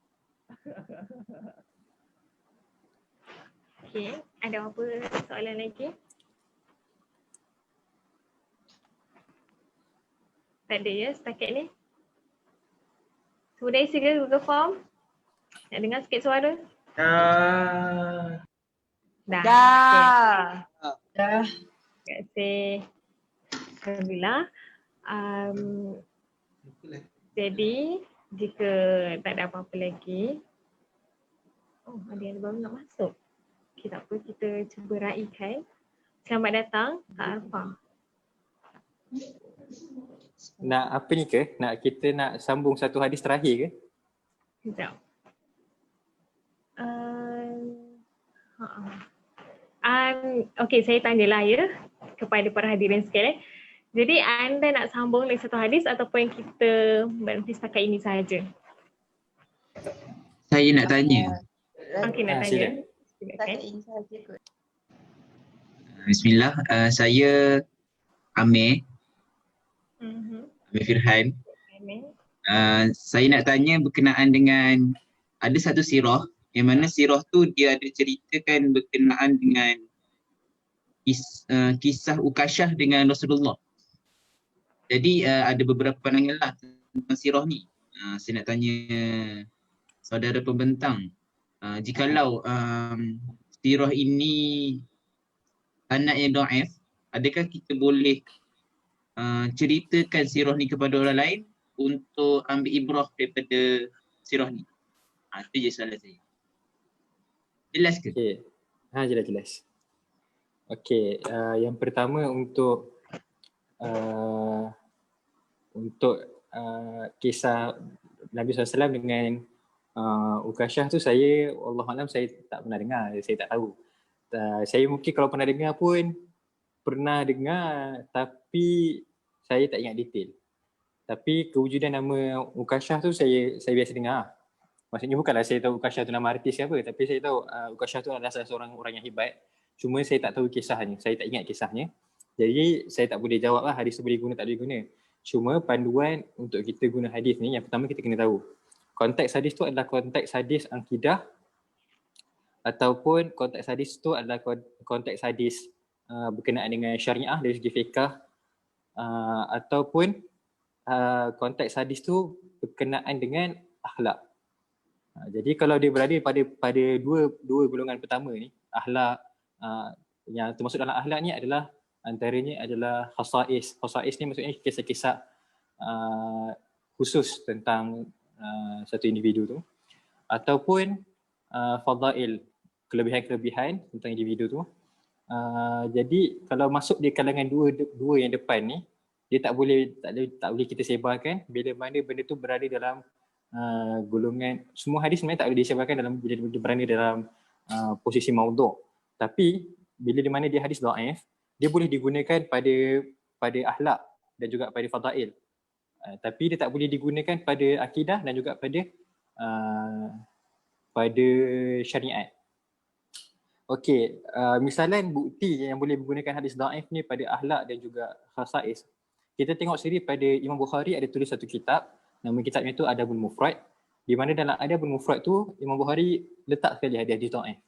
Okay, ada apa soalan lagi? Tak ada ya setakat ni? Sudah isi ke Google Form? Nak dengar sikit suara? Dah. Dah. Terima kasih. Alhamdulillah. Jadi jika tak ada apa-apa lagi, ada yang baru nak masuk. Okay, tak apa, kita cuba raikan. Selamat datang Kak Arfah. Nak apa ni ke? Kita nak sambung satu hadis terakhir ke? Sekejap. Okay, saya tanyalah ya kepada para hadirin sekalian. Jadi anda nak sambung lagi satu hadis ataupun kita berhenti setakat ini sahaja? Saya nak tanya. Okey, nak tanya. Setakat ini sahaja kot. Bismillah, saya Amir. Amir Firhan. Saya nak tanya berkenaan dengan ada satu sirah yang mana sirah tu dia ada ceritakan berkenaan dengan kisah Ukashah dengan Rasulullah. Jadi ada beberapa pandangan lah tentang sirah ni. Saya nak tanya saudara pembentang, jikalau sirah ini anaknya dhaif, adakah kita boleh ceritakan sirah ni kepada orang lain untuk ambil ibrah daripada sirah ni? Itu je soalan saya. Jelas ke? Okay. Jelas. Okey, yang pertama untuk kisah Nabi SAW dengan Ukashah tu saya, Wallahualam saya tak pernah dengar, saya tak tahu. Saya mungkin kalau pernah dengar pun pernah dengar tapi saya tak ingat detail. Tapi kewujudan nama Ukashah tu saya biasa dengar. Maksudnya bukanlah saya tahu Ukashah tu nama artis ke apa, tapi saya tahu Ukashah tu adalah salah seorang orang yang hebat. Cuma saya tak tahu kisahnya, saya tak ingat kisahnya. Jadi saya tak boleh jawab lah hadis tu boleh guna tak boleh guna. Cuma panduan untuk kita guna hadis ni, yang pertama kita kena tahu konteks hadis tu adalah konteks hadis akidah ataupun konteks hadis tu adalah konteks hadis berkenaan dengan syariah dari segi fiqh, ataupun konteks hadis tu berkenaan dengan akhlak. Jadi kalau dia berada pada dua golongan pertama ni, akhlak, yang termasuk dalam akhlak ni adalah antaranya adalah khasais. Khasais ni maksudnya kisah-kisah khusus tentang satu individu tu, ataupun fadail, kelebihan-kelebihan tentang individu tu, Jadi kalau masuk di kalangan dua yang depan ni, dia tak boleh kita sebarkan bila mana benda tu berada dalam golongan, semua hadis sebenarnya tak boleh disebarkan dalam bila dia berada dalam posisi maudhu'. Tapi bila di mana dia hadis dhaif, dia boleh digunakan pada akhlak dan juga pada fadail. Tapi dia tak boleh digunakan pada akidah dan juga pada syariat. Okey, misalan bukti yang boleh menggunakan hadis dhaif ni pada akhlak dan juga khasais. Kita tengok sendiri pada Imam Bukhari ada tulis satu kitab, nama kitabnya tu Adabul Mufrad, di mana dalam Adabul Mufrad tu Imam Bukhari letak sekali hadis dhaif.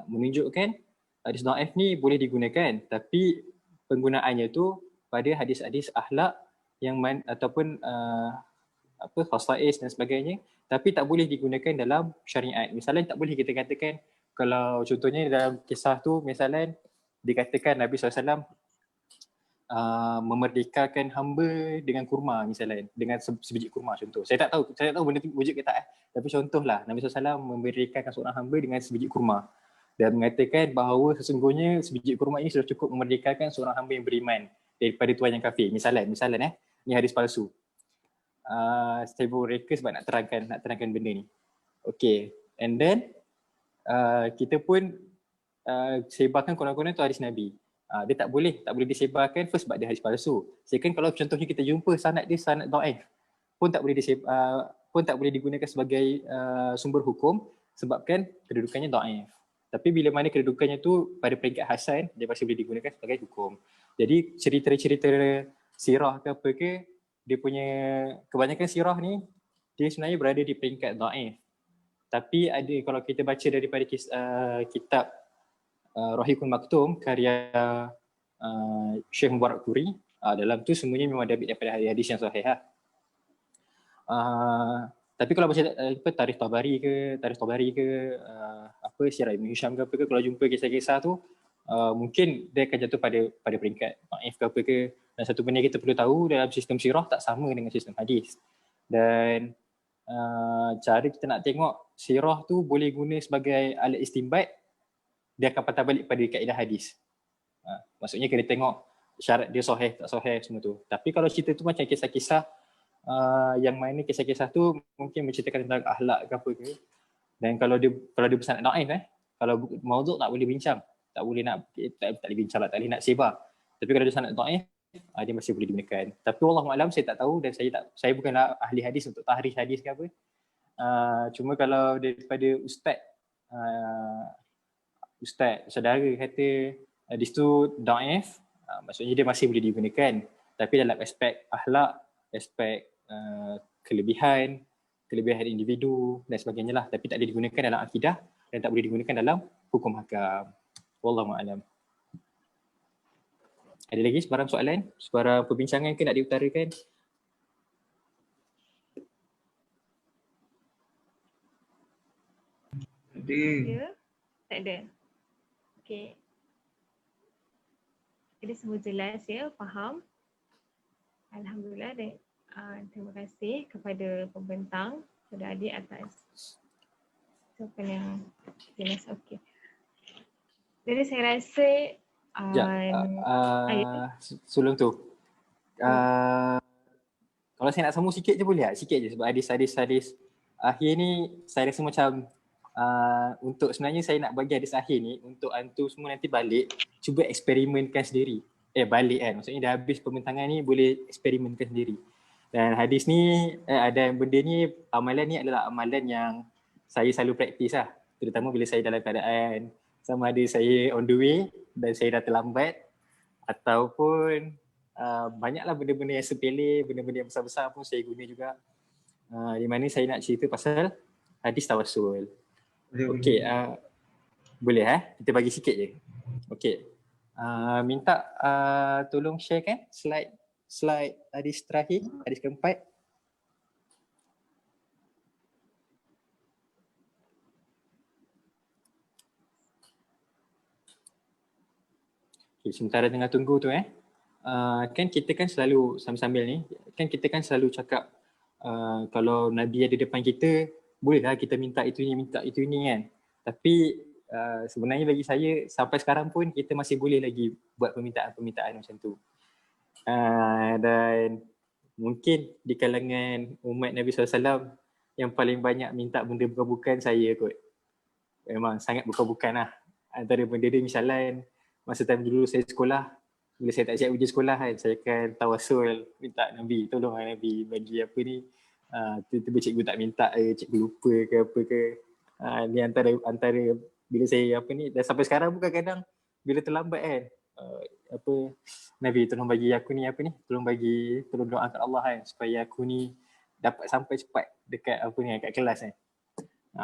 Menunjukkan hadis dhaif ni boleh digunakan, tapi penggunaannya tu pada hadis-hadis akhlak yang ataupun khasais dan sebagainya, tapi tak boleh digunakan dalam syariat. Misalnya tak boleh kita katakan, kalau contohnya dalam kisah tu misalnya dikatakan Nabi SAW memerdekakan hamba dengan kurma, misalnya dengan sebiji kurma contoh. Saya tak tahu benda tu wujud ke tak, tapi contohlah Nabi SAW memerdekakan seorang hamba dengan sebiji kurma dan mengatakan bahawa sesungguhnya sebiji kurma ini sudah cukup memerdekakan seorang hamba yang beriman daripada tuan yang kafir. Misalnya ni hadis palsu. Saya reka sebab nak terangkan benda ni. Okay, and then kita pun sebarkan konon-konon tu hadis Nabi. Dia tak boleh disebarkan first sebab dia hadis palsu. Second, kalau contohnya kita jumpa sanad dia sanad dhaif, pun tak boleh digunakan sebagai sumber hukum sebabkan kedudukannya dhaif. Tapi bila mana kedudukannya tu pada peringkat hasan, dia masih boleh digunakan sebagai hukum. Jadi cerita-cerita sirah ke apa ke, dia punya kebanyakan sirah ni dia sebenarnya berada di peringkat dhaif. Tapi ada, kalau kita baca daripada kitab Rahiqul Maktum karya Syekh Mubarak Kuri, dalam tu semuanya memang ada daripada hadis yang sahih lah. Tapi kalau baca tarikh Tabari ke Sirah Ibn Hisham ke apa ke, kalau jumpa kisah-kisah tu mungkin dia akan jatuh pada peringkat dhaif ke apa ke. Dan satu benda kita perlu tahu, dalam sistem sirah tak sama dengan sistem hadis. Dan cara kita nak tengok sirah tu boleh guna sebagai alat istinbat, dia akan patah balik pada kaedah hadis. Maksudnya kena tengok syarat dia sahih tak sahih semua tu. Tapi kalau cerita tu macam kisah-kisah yang mana kisah-kisah tu mungkin menceritakan tentang akhlak ke apa ke, dan kalau dia bersanad dhaif, kalau maudhu' tak boleh bincang, tak boleh bincang, tak boleh nak sebar. Tapi kalau dia sanad dhaif, dia masih boleh digunakan. Tapi wallahu a'lam, saya tak tahu dan saya bukanlah ahli hadis untuk tahrij hadis ke apa. Cuma kalau daripada ustaz saudara kata hadis tu dhaif, maksudnya dia masih boleh digunakan, tapi dalam aspek akhlak, aspek kelebihan individu dan sebagainya lah, tapi tak boleh digunakan dalam akidah dan tak boleh digunakan dalam hukum hakam. Wallahu a'lam. Ada lagi sebarang soalan, sebarang perbincangan ke nak diutarakan? Tak ada. Okey. Jadi semua jelas ya, faham. Alhamdulillah. Dan terima kasih kepada pembentang, kepada adik atas soalan yang jelas. Okey. Jadi saya rasa sebelum tu kalau saya nak sambung sikit je boleh tak? Sikit je sebab hadis akhir ni saya rasa macam untuk sebenarnya saya nak bagi hadis akhir ni untuk antum semua nanti balik cuba eksperimenkan sendiri. Balik kan, maksudnya dah habis pembentangan ni boleh eksperimenkan sendiri. Dan hadis ni benda ni, amalan ni adalah amalan yang saya selalu praktis lah, terutama bila saya dalam keadaan sama ada saya on the way dan saya dah terlambat, ataupun banyaklah benda-benda yang sepele, benda-benda yang besar-besar pun saya guna juga. Di mana saya nak cerita pasal hadis tawassul. Okey, boleh kita bagi sikit je. Okey. Minta tolong share kan slide hadis terakhir, hadis keempat. Okay, sementara tengah tunggu tu kan kita kan selalu sambil-sambil ni kan kita kan selalu cakap kalau Nabi ada depan kita, bolehlah kita minta itu ni kan. Tapi sebenarnya bagi saya sampai sekarang pun kita masih boleh lagi buat permintaan-permintaan macam tu. Dan mungkin di kalangan umat Nabi SAW yang paling banyak minta benda bukan-bukan saya kot. Memang sangat bukan-bukan lah. Antara benda dia misalnya masa time dulu saya sekolah, bila saya tak siap ujian sekolah kan, saya akan tawasul minta Nabi, tolong Nabi bagi apa ni. Tiba-tiba cikgu tak minta, cikgu lupa ke apa ke. Ni antara bila saya apa ni, dan sampai sekarang pun kadang-kadang bila terlambat kan, Nabi tolong bagi aku ni tolong doakan Allah kan supaya aku ni dapat sampai cepat dekat apa ni, kat kelas kan.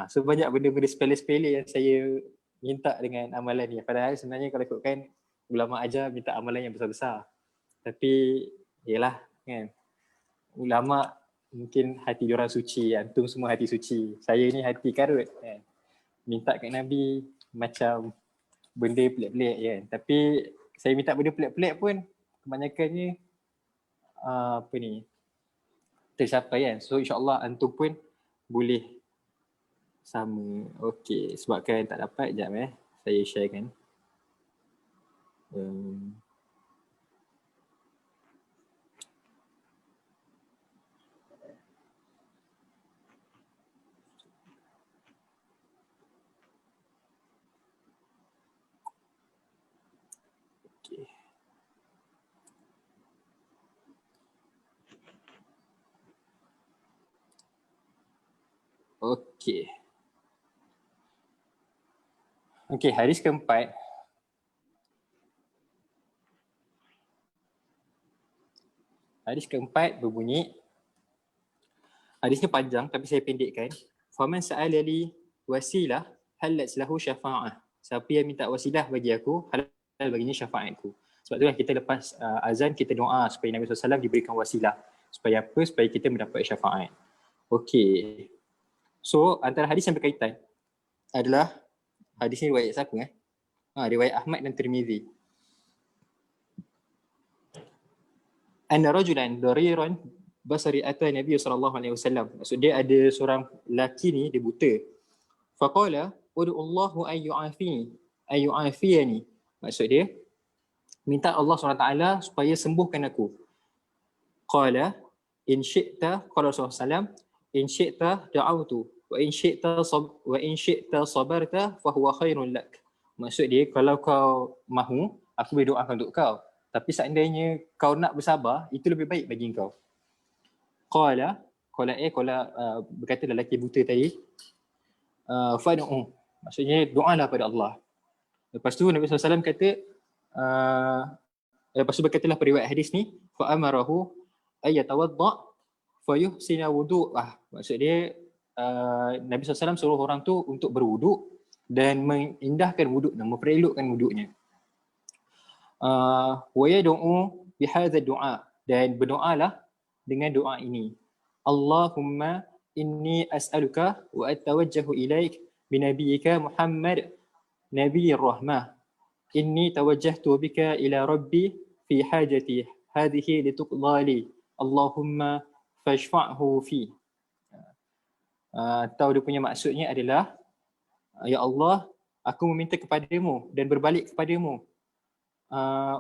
So banyak benda-benda sepele-sepele yang saya minta dengan amalan ni. Padahal sebenarnya kalau ikutkan ulama ajar minta amalan yang besar-besar. Tapi yalah kan, ulama mungkin hati diorang suci, antum semua hati suci. Saya ni hati karut kan. Minta kat Nabi macam benda pelik-pelik kan. Tapi saya minta benda pelik-pelik pun kebanyakannya tercapai kan. So insyaAllah antum pun boleh sama. Okey, sebabkan tak dapat, sekejap saya sharekan. Okey. Okey, hadis keempat. Hadis keempat berbunyi, hadisnya panjang tapi saya pendekkan. Faman sa'ala li wasilah halat lahu syafa'ah. Siapa yang minta wasilah bagi aku, halal baginya syafaatku. Sebab itulah kita lepas azan kita doa supaya Nabi SAW diberikan wasilah. Supaya apa? Supaya kita mendapat syafaat. Okey. So antara hadis yang berkaitan adalah hadis ni riwayat siapa riwayat Ahmad dan Tirmizi. Anna rajulan dariran basari ata Nabi sallallahu alaihi wasallam. Maksud dia ada seorang lelaki ni dia buta. Faqala ud'ullahu ayyu'afiyani. Maksud dia minta Allah SWT supaya sembuhkan aku. Qala in syi'ta qala Rasulullah in syi'ta da'autu wa in syi'ta sabarta fa huwa khairun lak. Maksud dia kalau kau mahu aku boleh doakan untuk kau, tapi seandainya kau nak bersabar itu lebih baik bagi kau. Qala berkata lelaki buta tadi, fad'u, maksudnya doalah pada Allah. Lepas tu Nabi SAW kata lepas tu berkatalah periwayat hadis ni, fa amarahu ayatawadda fayuhsina wudu'ah. Maksud dia Nabi SAW suruh orang tu untuk berwuduk dan mengindahkan wuduk dan memperelokkan wuduknya. Wa yad'u bihadza du'a, dan berdoalah dengan doa ini. Allahumma inni as'aluka wa atawajjahu ilaik binabiyyika Muhammad nabiyyir rahmah. Inni tawajjahtu bika ila rabbi fi hajati hadhihi lituqdali. Allahumma fashfa'hu fi. Atau dia punya maksudnya adalah, ya Allah, aku meminta kepadamu dan berbalik kepadamu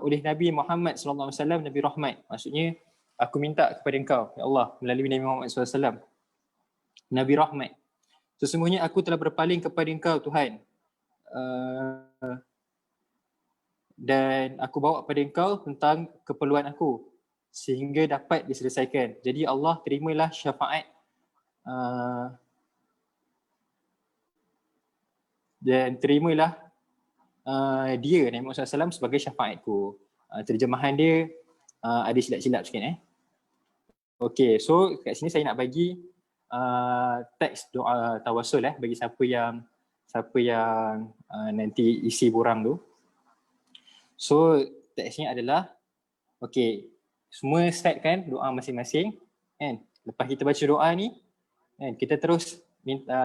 oleh Nabi Muhammad SAW, Nabi Rahmat. Maksudnya aku minta kepada engkau, ya Allah, melalui Nabi Muhammad SAW, Nabi Rahmat. Sesungguhnya aku telah berpaling kepada engkau Tuhan, dan aku bawa kepada engkau tentang keperluan aku sehingga dapat diselesaikan. Jadi Allah terimalah syafaat dan terimalah dia Nabi Muhammad SAW sebagai syafaatku. Terjemahan dia ada silap-silap sikit Okey, so kat sini saya nak bagi teks doa tawassul bagi siapa yang nanti isi borang tu. So teksnya adalah, okey, semua set kan doa masing-masing kan. Lepas kita baca doa ni kan, kita terus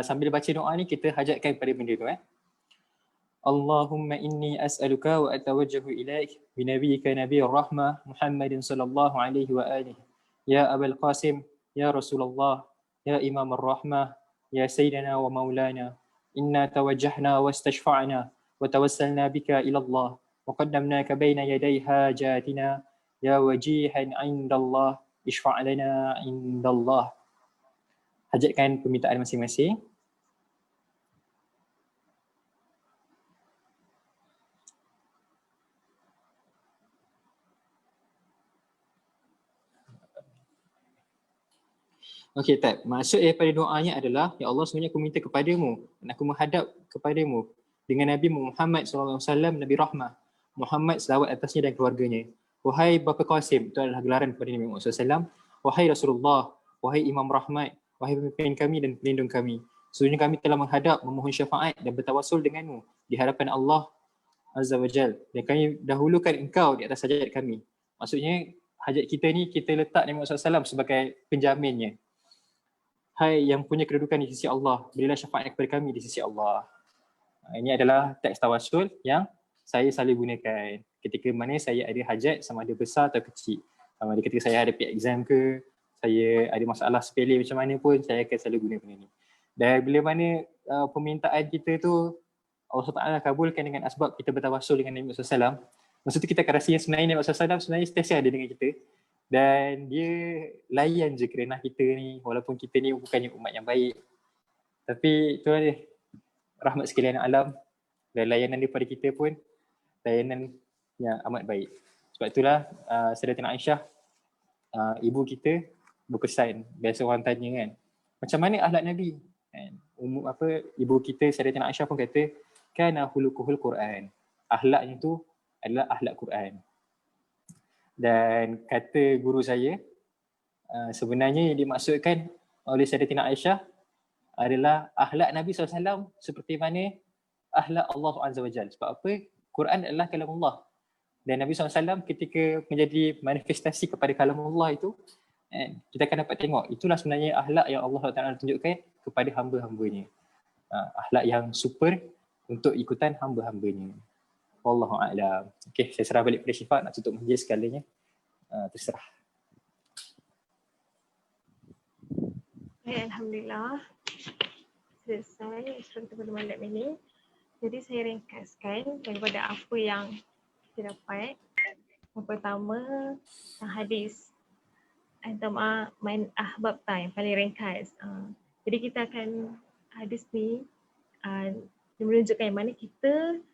sambil baca doa ni kita hajatkan pada benda tu Allahumma inni as'aluka wa atawajjahu ilaik binabiyyika nabiyir rahmah Muhammadin sallallahu alaihi wa alihi. Ya Abul Qasim, ya Rasulullah, ya Imam ar-Rahmah, ya Sayyidina wa Maulana, inna tawajjahna wastashfa'na wa tawassalna bika ila Allah wa qaddamnaka baina yaday hajatina ya wajihan 'inda Allah ishfa' lana 'inda Allah. Hajatkan permintaan masing-masing. Okey, tak. Maksud daripada doanya adalah, ya Allah, sebenarnya aku minta kepadamu dan aku menghadap kepadamu dengan Nabi Muhammad SAW, Nabi Rahmah. Muhammad selawat atasnya dan keluarganya. Wahai Bapa Qasim, itu adalah gelaran kepada Nabi Muhammad SAW. Wahai Rasulullah, wahai Imam Rahmat, wahai pemimpin kami dan pelindung kami. Sesungguhnya kami telah menghadap, memohon syafaat dan bertawassul denganmu di hadapan Allah Azza wa Jal. Dan kami dahulukan engkau di atas hajat kami. Maksudnya, hajat kita ni kita letak Nabi Muhammad SAW sebagai penjaminnya. Hai yang punya kedudukan di sisi Allah, berilah syafaat kepada kami di sisi Allah. Ini adalah teks tawassul yang saya selalu gunakan ketika mana saya ada hajat sama ada besar atau kecil. Sama ada ketika saya hadapi exam ke, saya ada masalah sepele macam mana pun, saya akan selalu guna benda ni. Dan bila mana permintaan kita tu Allah SWT kabulkan dengan asbab kita bertawassul dengan Nabi Muhammad SAW, masa tu kita akan rasa yang sebenarnya Nabi Muhammad SAW sebenarnya sentiasa ada dengan kita. Dan dia layan je kerana kita ni, walaupun kita ni bukannya umat yang baik. Tapi tu lah dia, rahmat sekalian alam, dan layanan dia pada kita pun layanan yang amat baik. Sebab itulah Sayyidatina Aisyah, ibu kita berkesan. Biasa orang tanya kan, macam mana akhlak Nabi? Ibu kita Sayyidatina Aisyah pun kata, kana khuluquhul Quran. Akhlaknya tu adalah akhlak Quran. Dan kata guru saya, sebenarnya yang dimaksudkan oleh Sayyidatina Aisyah adalah akhlak Nabi SAW seperti mana akhlak Allah Azza wa Jalla. Sebab apa? Quran adalah kalam Allah. Dan Nabi SAW ketika menjadi manifestasi kepada kalam Allah itu, kita akan dapat tengok itulah sebenarnya akhlak yang Allah Ta'ala tunjukkan kepada hamba-hambanya. Akhlak yang super untuk ikutan hamba-hambanya. Wallahu a'lam. Okey, saya serah balik pada Syifa nak tutup majlis segalanya. Terserah. Alhamdulillah. Selesai instruksi pada malam ini. Jadi saya ringkaskan daripada apa yang kita dapat. Yang pertama, hadis antara man ahbabta yang paling ringkas. Jadi kita akan hadis ni menunjukkan mana kita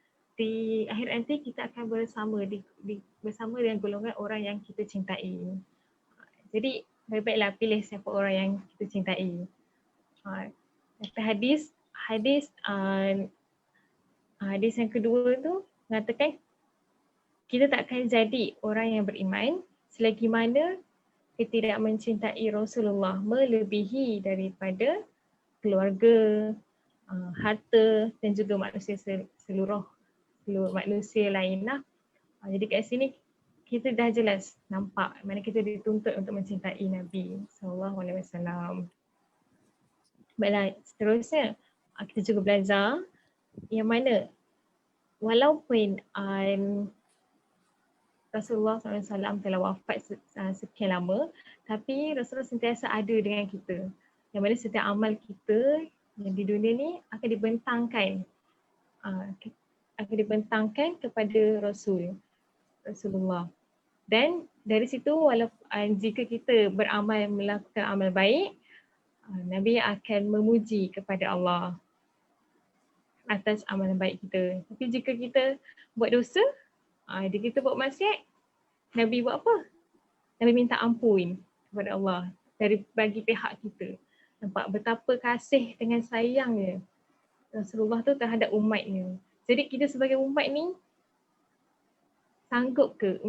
di akhir nanti kita akan bersama dengan golongan orang yang kita cintai. Jadi baik-baiklah pilih siapa orang yang kita cintai. Hadis yang kedua tu mengatakan kita tak akan jadi orang yang beriman selagi mana kita tidak mencintai Rasulullah melebihi daripada keluarga, harta dan juga manusia seluruh manusia lain lah. Jadi kat sini kita dah jelas nampak mana kita dituntut untuk mencintai Nabi SAW. Baiklah, seterusnya kita juga belajar yang mana walaupun Rasulullah SAW telah wafat sekian lama, tapi Rasulullah sentiasa ada dengan kita. Yang mana setiap amal kita yang di dunia ni akan dibentangkan kepada Rasulullah. Dan dari situ walaupun jika kita melakukan amal baik, Nabi akan memuji kepada Allah atas amalan baik kita. Tapi jika kita buat dosa, jika kita buat maksiat, Nabi buat apa? Nabi minta ampun kepada Allah bagi pihak kita. Nampak betapa kasih dengan sayangnya Rasulullah tu terhadap umatnya. Jadi kita sebagai umat ni sanggup ke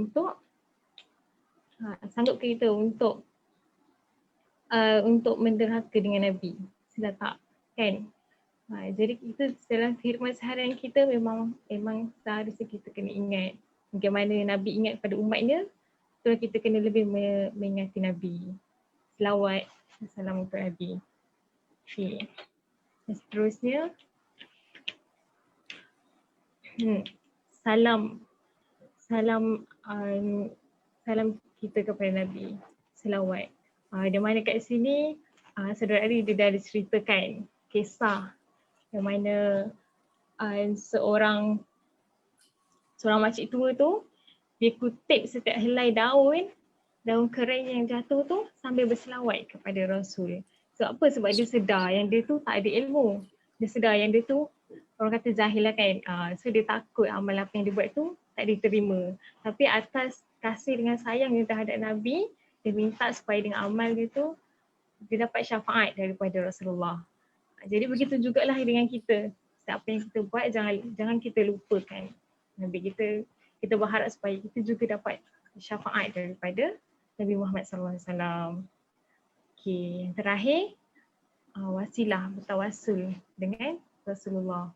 kita untuk menderhaka dengan Nabi? Sudah tak, kan? Jadi kita dalam kehidupan seharian kita memang seharusnya kita kena ingat bagaimana Nabi ingat pada umatnya. Itulah kita kena lebih mengingati Nabi. Selawat dan salam untuk Nabi. Okay. Dan seterusnya, salam kita kepada Nabi, selawat. Di mana kat sini saudara Ali dia dah diceritakan kisah yang mana seorang makcik tua tu dia kutip setiap helai daun kering yang jatuh tu sambil berselawat kepada Rasul. Sebab apa? Sebab dia sedar yang dia tu tak ada ilmu. Dia sedar yang dia tu orang kata jahil lah kan. So dia takut amal apa yang dia buat tu tak diterima. Tapi atas kasih dengan sayang dia terhadap Nabi, dia minta supaya dengan amal dia tu dia dapat syafaat daripada Rasulullah. Jadi begitu jugalah dengan kita. Apa yang kita buat jangan kita lupakan Nabi kita. Kita berharap supaya kita juga dapat syafaat daripada Nabi Muhammad SAW. Okay, yang terakhir wasilah bertawassul dengan Rasulullah.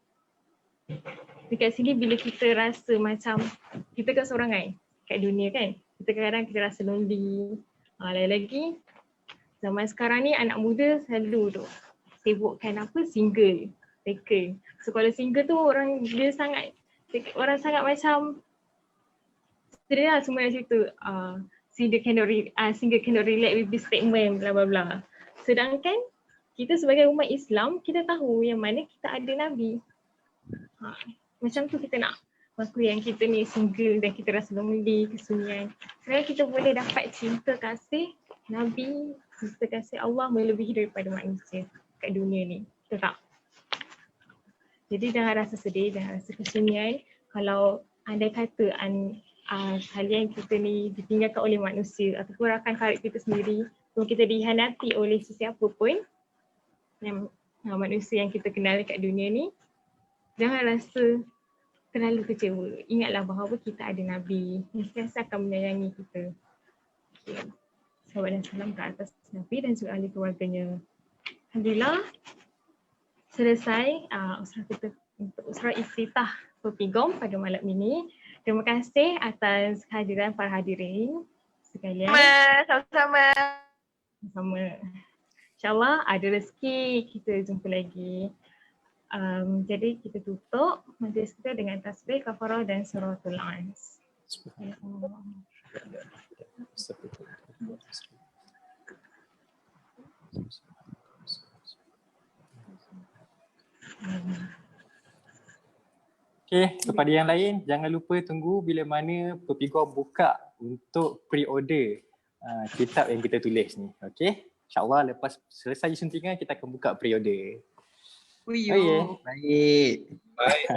Dekat sini bila kita rasa macam kita kan seorangan kat dunia kan, kita kadang-kadang kita rasa lonely. Lagi-lagi zaman sekarang ni anak muda selalu tu sibukkan single, taker. So kalau single tu orang sangat macam sedia lah semua yang cerita single cannot relate with this statement bla bla bla. Sedangkan kita sebagai umat Islam kita tahu yang mana kita ada Nabi. Macam tu kita nak mengaku yang kita ni single dan kita rasa lonely, kesunyian. Sebenarnya kita boleh dapat cinta kasih Nabi, cinta kasih Allah melebihi daripada manusia kat dunia ni. Betul tak? Jadi jangan rasa sedih, jangan rasa kesunyian. Kalau andai kata kalian kita ni ditinggalkan oleh manusia ataupun rakan karib kita sendiri, kalau kita dihianati oleh sesiapa pun yang manusia yang kita kenal kat dunia ni, jangan rasa terlalu kecewa. Ingatlah bahawa kita ada Nabi yang sentiasa akan menyayangi kita. Okay. Salawat dan salam ke atas Nabi dan juga ahli keluarganya. Alhamdulillah selesai usrah kita untuk usrah iftitah Pepigom pada malam ini. Terima kasih atas kehadiran para hadirin sekalian. Sama-sama. InsyaAllah ada rezeki kita jumpa lagi. Jadi kita tutup majlis kita dengan tasbih, kafarah dan suratul Ans. Okay, kepada yang lain jangan lupa tunggu bila mana Pepigom buka untuk pre-order kitab yang kita tulis ni. Okay, insyaAllah lepas selesai suntingan kita akan buka pre-order. Okay. Baik.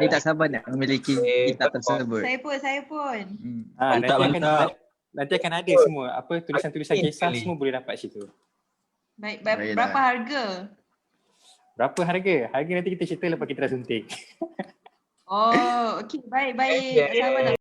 Dia tak sabar nak memiliki kitab tersebut. Saya pun. Mantap. Nanti akan ada semua tulisan-tulisan kisah semua boleh dapat situ. Baik, berapa harga? Berapa harga? Harga nanti kita cerita lepas kita dah suntik. Oh, okey, baik. Sabar.